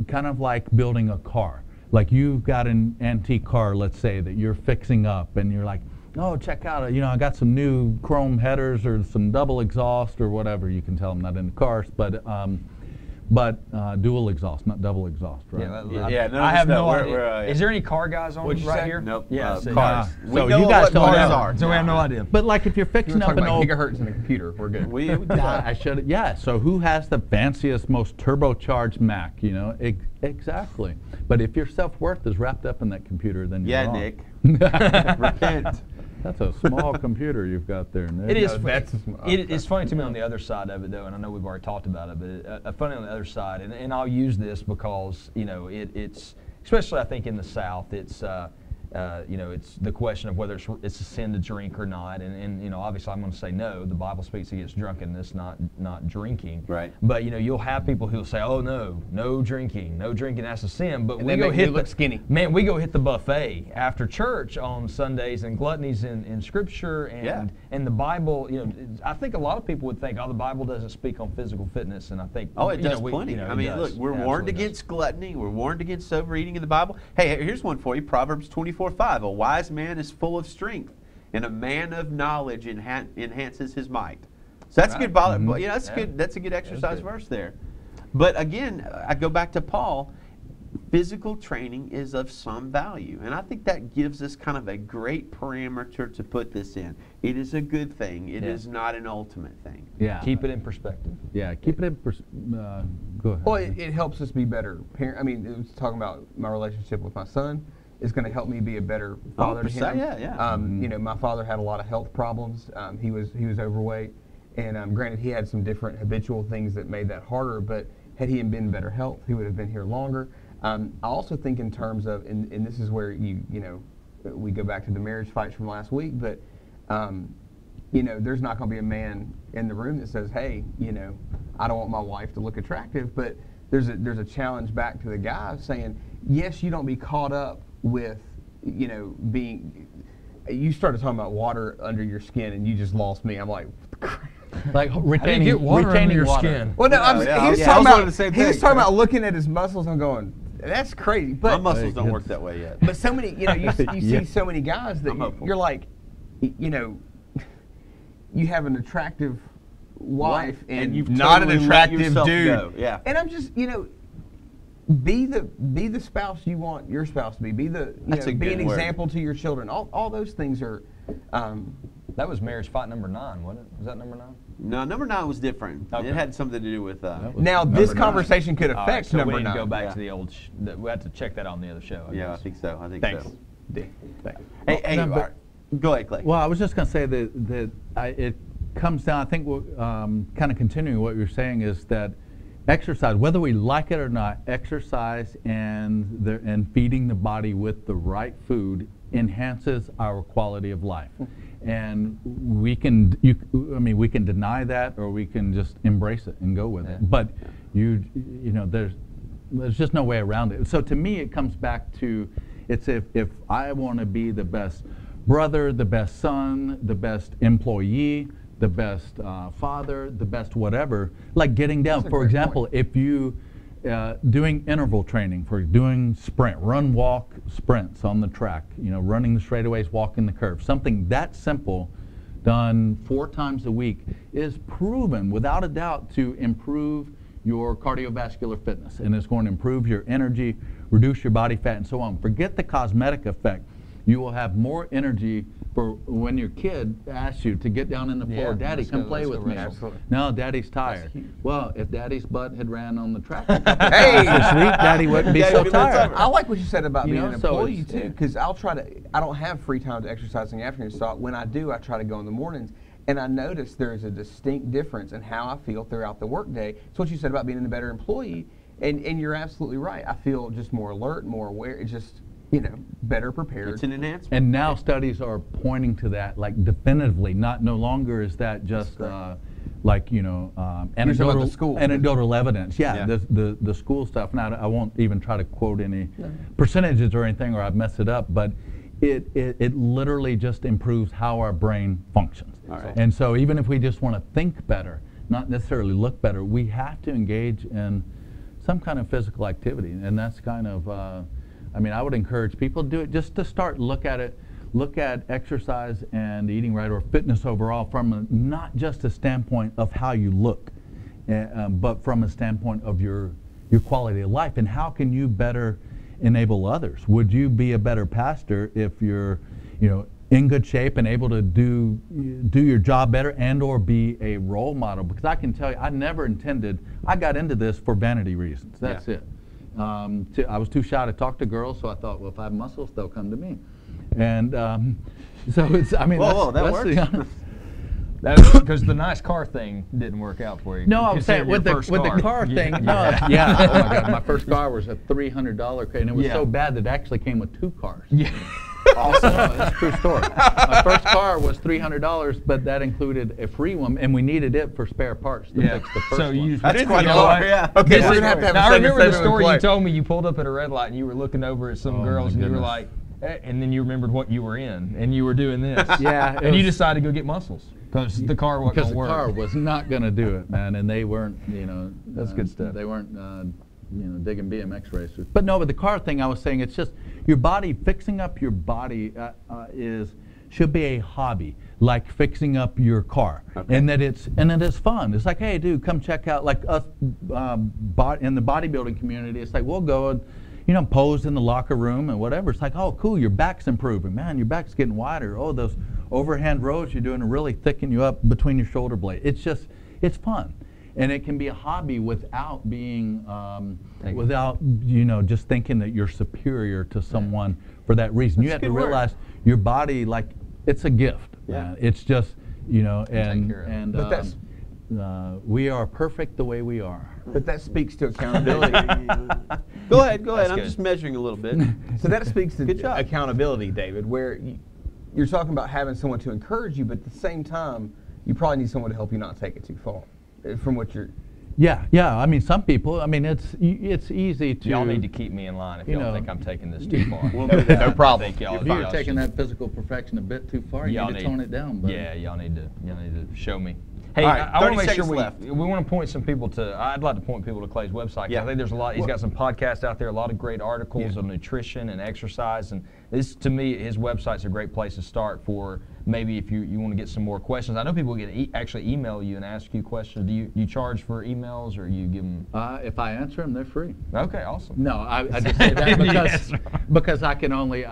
Speaker 6: kind of like building a car. Like you've got an antique car, let's say, that you're fixing up, and you're like, oh, check out, I got some new chrome headers or some double exhaust or whatever. You can tell I'm not into cars, but dual exhaust, not double exhaust, right?
Speaker 4: I have no idea. Is there any car guys on
Speaker 2: What'd you
Speaker 4: right
Speaker 2: say?
Speaker 4: here?
Speaker 2: Nope.
Speaker 4: Yeah,
Speaker 2: cars.
Speaker 6: So you guys don't
Speaker 2: cars
Speaker 6: know.
Speaker 2: are.
Speaker 4: So we have no idea.
Speaker 6: But like if you're
Speaker 1: We're
Speaker 6: fixing up
Speaker 1: talking
Speaker 6: an
Speaker 1: about
Speaker 6: old
Speaker 1: gigahertz in a computer. We're good.
Speaker 6: I should. Yeah. So who has the fanciest, most turbocharged Mac? Exactly. But if your self-worth is wrapped up in that computer, then you're wrong.
Speaker 2: Nick. Repent.
Speaker 6: That's a small computer you've got there, Nick.
Speaker 4: It is.
Speaker 1: No,
Speaker 4: It's funny to me on the other side of it, though, and I know we've already talked about it, but funny on the other side, and I'll use this because it's especially I think in the South, it's it's the question of whether it's a sin to drink or not, and obviously I'm going to say no. The Bible speaks against drunkenness, not drinking.
Speaker 2: Right.
Speaker 4: But you'll have people who'll say, oh no drinking, that's a sin. But
Speaker 1: And
Speaker 4: we
Speaker 1: they
Speaker 4: go
Speaker 1: make you
Speaker 4: hit
Speaker 1: look skinny.
Speaker 4: Man, we go hit the buffet after church on Sundays, and gluttony's in Scripture, and the Bible. I think a lot of people would think, oh, the Bible doesn't speak on physical fitness, and I think
Speaker 2: It does plenty.
Speaker 4: it
Speaker 2: Look,
Speaker 4: does.
Speaker 2: we're
Speaker 4: It
Speaker 2: warned
Speaker 4: absolutely
Speaker 2: against gluttony. We're warned against overeating in the Bible. Hey, here's one for you. Proverbs 24:5. A wise man is full of strength, and a man of knowledge enhances his might. So that's good. That's good. That's a good exercise verse there. But again, I go back to Paul. Physical training is of some value, and I think that gives us kind of a great parameter to put this in. It is a good thing. It is not an ultimate thing.
Speaker 6: Yeah.
Speaker 4: Keep it in perspective.
Speaker 6: Yeah. Keep it in go ahead.
Speaker 1: Well, it helps us be better parents. I mean, it was talking about my relationship with my son. Is going to help me be a better father to him.
Speaker 2: Yeah.
Speaker 1: My father had a lot of health problems. He was overweight, and granted, he had some different habitual things that made that harder. But had he been in better health, he would have been here longer. I also think in terms of, and this is where we go back to the marriage fights from last week. But there's not going to be a man in the room that says, hey, I don't want my wife to look attractive. But there's a challenge back to the guy saying, yes, you don't be caught up with, being. You started talking about water under your skin, and you just lost me. I'm like,
Speaker 6: like retaining,
Speaker 4: get water
Speaker 6: retaining
Speaker 4: under your
Speaker 6: water.
Speaker 4: skin.
Speaker 1: well, no,
Speaker 2: Yeah,
Speaker 1: he was
Speaker 2: I
Speaker 1: talking
Speaker 2: was
Speaker 1: about
Speaker 2: the same
Speaker 1: he was
Speaker 2: thing.
Speaker 1: talking about looking at his muscles. I'm going, that's crazy.
Speaker 2: My
Speaker 1: But
Speaker 2: muscles don't work that way yet.
Speaker 1: but so many, you see so many guys that
Speaker 2: I'm hopeful.
Speaker 1: you're like, you have an attractive wife and
Speaker 2: you've
Speaker 1: not
Speaker 2: totally
Speaker 1: an
Speaker 2: let
Speaker 1: attractive
Speaker 2: yourself
Speaker 1: dude.
Speaker 2: go. Yeah.
Speaker 1: And I'm just, be the spouse you want your spouse to be. Be the
Speaker 2: That's a
Speaker 1: be
Speaker 2: good
Speaker 1: an
Speaker 2: word.
Speaker 1: example to your children. All those things are.
Speaker 4: That was marriage fight number 9, wasn't it? Was that number 9?
Speaker 2: No, number 9 was different.
Speaker 4: Okay.
Speaker 2: It had something to do with.
Speaker 1: Now this
Speaker 6: number
Speaker 1: conversation could
Speaker 4: All right,
Speaker 1: affect
Speaker 4: so
Speaker 1: number
Speaker 4: we need
Speaker 1: 9.
Speaker 4: to go back
Speaker 2: Yeah.
Speaker 4: to the old. We have to check that on the other show. I
Speaker 2: Yeah, I
Speaker 4: guess.
Speaker 2: think so. I think
Speaker 1: Thanks.
Speaker 2: so.
Speaker 1: Thanks.
Speaker 2: Hey,
Speaker 6: No, but-
Speaker 2: all right. Go ahead, Clay.
Speaker 6: Well, I was just going to say that it comes down. I think kind of continuing what you're saying is that exercise, whether we like it or not, exercise and feeding the body with the right food enhances our quality of life. And we can deny that, or we can just embrace it and go with it. But there's just no way around it. So to me, it comes back to it's if I want to be the best brother, the best son, the best employee, the best father, the best whatever, like getting down.
Speaker 1: That's a
Speaker 6: For
Speaker 1: great
Speaker 6: example,
Speaker 1: point.
Speaker 6: if you doing interval training, for doing run, walk sprints on the track, running the straightaways, walking the curves, something that simple, done 4 times a week, is proven without a doubt to improve your cardiovascular fitness, and it's going to improve your energy, reduce your body fat, and so on. Forget the cosmetic effect. You will have more energy for when your kid asks you to get down in the floor,
Speaker 4: Yeah,
Speaker 6: Daddy,
Speaker 4: let's
Speaker 6: come
Speaker 4: go-
Speaker 6: play
Speaker 4: let's
Speaker 6: with
Speaker 4: go
Speaker 6: me.
Speaker 4: wrestle.
Speaker 1: Absolutely.
Speaker 6: No, Daddy's tired. Well, if Daddy's butt had ran on the track
Speaker 1: Hey!
Speaker 6: this week, Daddy wouldn't be
Speaker 2: Daddy
Speaker 6: so
Speaker 2: would be less
Speaker 6: tired.
Speaker 2: tired.
Speaker 1: I like what you said about
Speaker 6: You
Speaker 1: being
Speaker 6: know,
Speaker 1: an
Speaker 6: so
Speaker 1: employee
Speaker 6: it's-
Speaker 1: too,
Speaker 6: yeah.
Speaker 1: because I don't have free time to exercise in the afternoon. So when I do, I try to go in the mornings, and I notice there's a distinct difference in how I feel throughout the workday. It's what you said about being a better employee, and you're absolutely right. I feel just more alert, more aware. It's just better prepared.
Speaker 2: It's an enhancement.
Speaker 6: And now studies are pointing to that, like definitively. No longer is that just anecdotal
Speaker 1: school.
Speaker 6: anecdotal evidence. Yeah,
Speaker 2: Yeah.
Speaker 6: the school stuff. Now I won't even try to quote any percentages or anything, or I've messed it up. But it literally just improves how our brain functions.
Speaker 2: All right.
Speaker 6: And so even if we just want to think better, not necessarily look better. We have to engage in some kind of physical activity, and that's kind of, I mean, I would encourage people to do it just to start, look at exercise and eating right, or fitness overall, from not just a standpoint of how you look, but from a standpoint of your quality of life, and how can you better enable others. Would you be a better pastor if you're, in good shape and able to do your job better and or be a role model? Because I can tell you, I never intended, I got into this for vanity reasons. That's it. I was too shy to talk to girls, so I thought, well, if I have muscles, they'll come to me. And so it's, I mean,
Speaker 2: that works.
Speaker 4: That's because the nice car thing didn't work out for you.
Speaker 6: No, I'm saying with the car thing. No, yeah. Oh my God, my first car was a $300 car, and it was so bad that it actually came with 2 cars.
Speaker 4: Yeah.
Speaker 6: Also, that's a true story. My first car was $300, but that included a free one, and we needed it for spare parts to fix the first one.
Speaker 2: That's quite a car. Yeah.
Speaker 1: Okay, we're gonna have to have
Speaker 4: now,
Speaker 1: a
Speaker 4: I remember the
Speaker 1: segment
Speaker 4: story
Speaker 1: play.
Speaker 4: you told me. You pulled up at a red light and you were looking over at some girls, and you were like, and then you remembered what you were in, and you were doing this.
Speaker 6: Yeah.
Speaker 4: And you decided to go get muscles because the car wasn't
Speaker 6: Because
Speaker 4: going to
Speaker 6: the
Speaker 4: work.
Speaker 6: car was not going to do it, man, and they weren't,
Speaker 4: That's good stuff.
Speaker 6: They weren't, digging BMX racers. But no, but the car thing, I was saying, it's just your body, fixing up your body should be a hobby, like fixing up your car, and that it's fun. It's like, hey, dude, come check out, like us in the bodybuilding community. It's like we'll go and pose in the locker room and whatever. It's like, oh, cool, your back's improving, man. Your back's getting wider. Oh, those overhand rows you're doing to really thicken you up between your shoulder blades. It's fun. And it can be a hobby without being, just thinking that you're superior to someone for that reason. You have to realize your body, like, it's a gift.
Speaker 2: Yeah.
Speaker 6: It's just,
Speaker 1: But that's,
Speaker 6: we are perfect the way we are.
Speaker 1: but that speaks to accountability.
Speaker 2: Go ahead. I'm
Speaker 4: good.
Speaker 2: just measuring a little bit.
Speaker 1: So that speaks to
Speaker 2: Good job.
Speaker 1: accountability, David, where you're talking about having someone to encourage you, but at the same time, you probably need someone to help you not take it too far. From what you're...
Speaker 6: Yeah. I mean, some people, I mean, it's easy to...
Speaker 4: Y'all need to keep me in line if y'all think I'm taking this too far.
Speaker 1: No problem.
Speaker 4: If
Speaker 6: you're taking that physical perfection a bit too far, you need to tone it down. But
Speaker 4: yeah, y'all need to show me. Hey,
Speaker 2: All right,
Speaker 4: I want to make
Speaker 2: 30
Speaker 4: sure
Speaker 2: seconds left.
Speaker 4: we want to point some people to. I'd like to point people to Clay's website.
Speaker 2: Yeah.
Speaker 4: I think there's a lot. He's got some podcasts out there, a lot of great articles on nutrition and exercise, and this, to me, his website's a great place to start for maybe if you want to get some more questions. I know people actually email you and ask you questions. Do you charge for emails, or you give them?
Speaker 6: if I answer them, they're free.
Speaker 4: Okay, awesome.
Speaker 6: No, I just say that because I can only...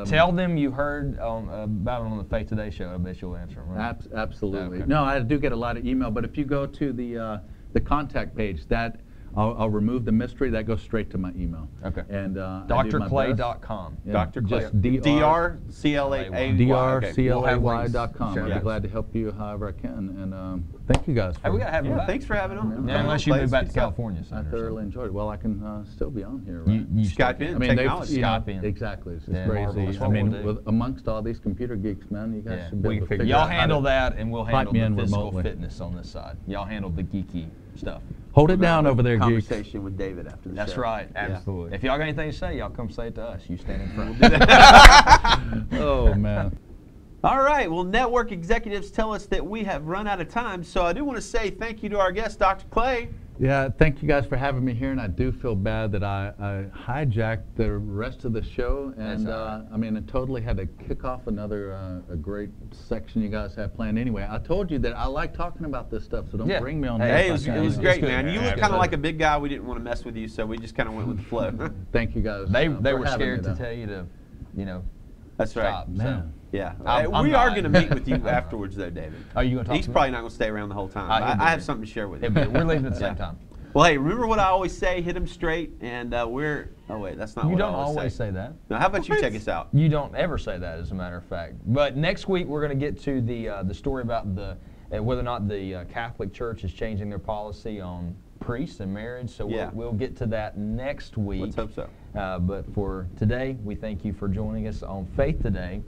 Speaker 4: Tell them you heard about it on the Faith Today show. I bet you'll answer them, right?
Speaker 6: Absolutely.
Speaker 4: Okay.
Speaker 6: No, I do get a lot of email, but if you go to the contact page, that I'll remove the mystery. That goes straight to my email.
Speaker 4: Okay.
Speaker 6: And
Speaker 4: drclay.com.
Speaker 6: Yeah,
Speaker 2: Dr. Clay.
Speaker 6: just
Speaker 2: DRCLAY.
Speaker 6: drclay.com.
Speaker 1: Sure.
Speaker 6: I'll be glad to help you however I can. And thank you guys.
Speaker 4: Hey, we gotta have you
Speaker 2: Yeah,
Speaker 4: back.
Speaker 2: thanks for having on.
Speaker 4: Yeah, unless you move back to California.
Speaker 6: I thoroughly enjoyed it. Well, I can still be on here, right?
Speaker 4: You
Speaker 2: Skype in,
Speaker 6: I mean,
Speaker 2: technology.
Speaker 4: Skype in.
Speaker 6: Exactly. It's
Speaker 4: Yeah,
Speaker 6: crazy.
Speaker 4: marvelous.
Speaker 6: I mean,
Speaker 4: What we'll do.
Speaker 6: amongst all these computer geeks, man, you guys
Speaker 4: Yeah,
Speaker 6: should be
Speaker 1: we
Speaker 6: able
Speaker 1: can
Speaker 6: to
Speaker 1: figure
Speaker 6: figure
Speaker 4: Y'all
Speaker 6: out how
Speaker 4: handle
Speaker 6: to
Speaker 4: that, and we'll handle
Speaker 6: me
Speaker 4: the
Speaker 6: in
Speaker 4: physical
Speaker 6: remotely.
Speaker 4: fitness on this side. Y'all handle the geeky stuff.
Speaker 6: Hold it down over there, geeks.
Speaker 2: Conversation with David after the
Speaker 4: That's
Speaker 2: show.
Speaker 4: right.
Speaker 1: Absolutely.
Speaker 4: If y'all got anything to say, y'all come say it to us. You stand in front.
Speaker 6: Oh, man.
Speaker 2: All right. Well, network executives tell us that we have run out of time, so I do want to say thank you to our guest, Dr. Clay.
Speaker 6: Yeah, thank you guys for having me here, and I do feel bad that I hijacked the rest of the show, and I mean, I totally had to kick off another a great section you guys have planned anyway. I told you that I like talking about this stuff, so don't bring me on.
Speaker 2: Hey,
Speaker 6: this.
Speaker 2: it was great, man. You look kind
Speaker 4: Absolutely.
Speaker 2: of like a big guy. We didn't want to mess with you, so we just kind of went with the flow.
Speaker 6: Thank you guys.
Speaker 4: They
Speaker 6: for
Speaker 4: were
Speaker 6: having
Speaker 4: scared
Speaker 6: me,
Speaker 4: to
Speaker 6: though.
Speaker 4: tell you to,
Speaker 2: That's right.
Speaker 4: stop.
Speaker 6: Man.
Speaker 2: Yeah.
Speaker 4: I'm
Speaker 2: we are
Speaker 4: not.
Speaker 2: going to meet with you afterwards, though, David.
Speaker 4: Are you going to talk
Speaker 2: He's
Speaker 4: to me?
Speaker 2: probably not going to stay around the whole time.
Speaker 4: he'll be
Speaker 2: I have
Speaker 4: there.
Speaker 2: something to share with you.
Speaker 4: We're leaving at the same
Speaker 2: Yeah.
Speaker 4: time.
Speaker 2: Well, hey, remember what I always say, hit them straight, and we're... Oh, wait, that's not
Speaker 4: You
Speaker 2: what
Speaker 4: don't
Speaker 2: I
Speaker 4: always say that.
Speaker 2: Now, how about you check us out?
Speaker 4: You don't ever say that, as a matter of fact. But next week we're going to get to the story about whether or not the Catholic Church is changing their policy on priests and marriage. So we'll get to that next week.
Speaker 2: Let's hope so.
Speaker 4: But for today, we thank you for joining us on Faith Today.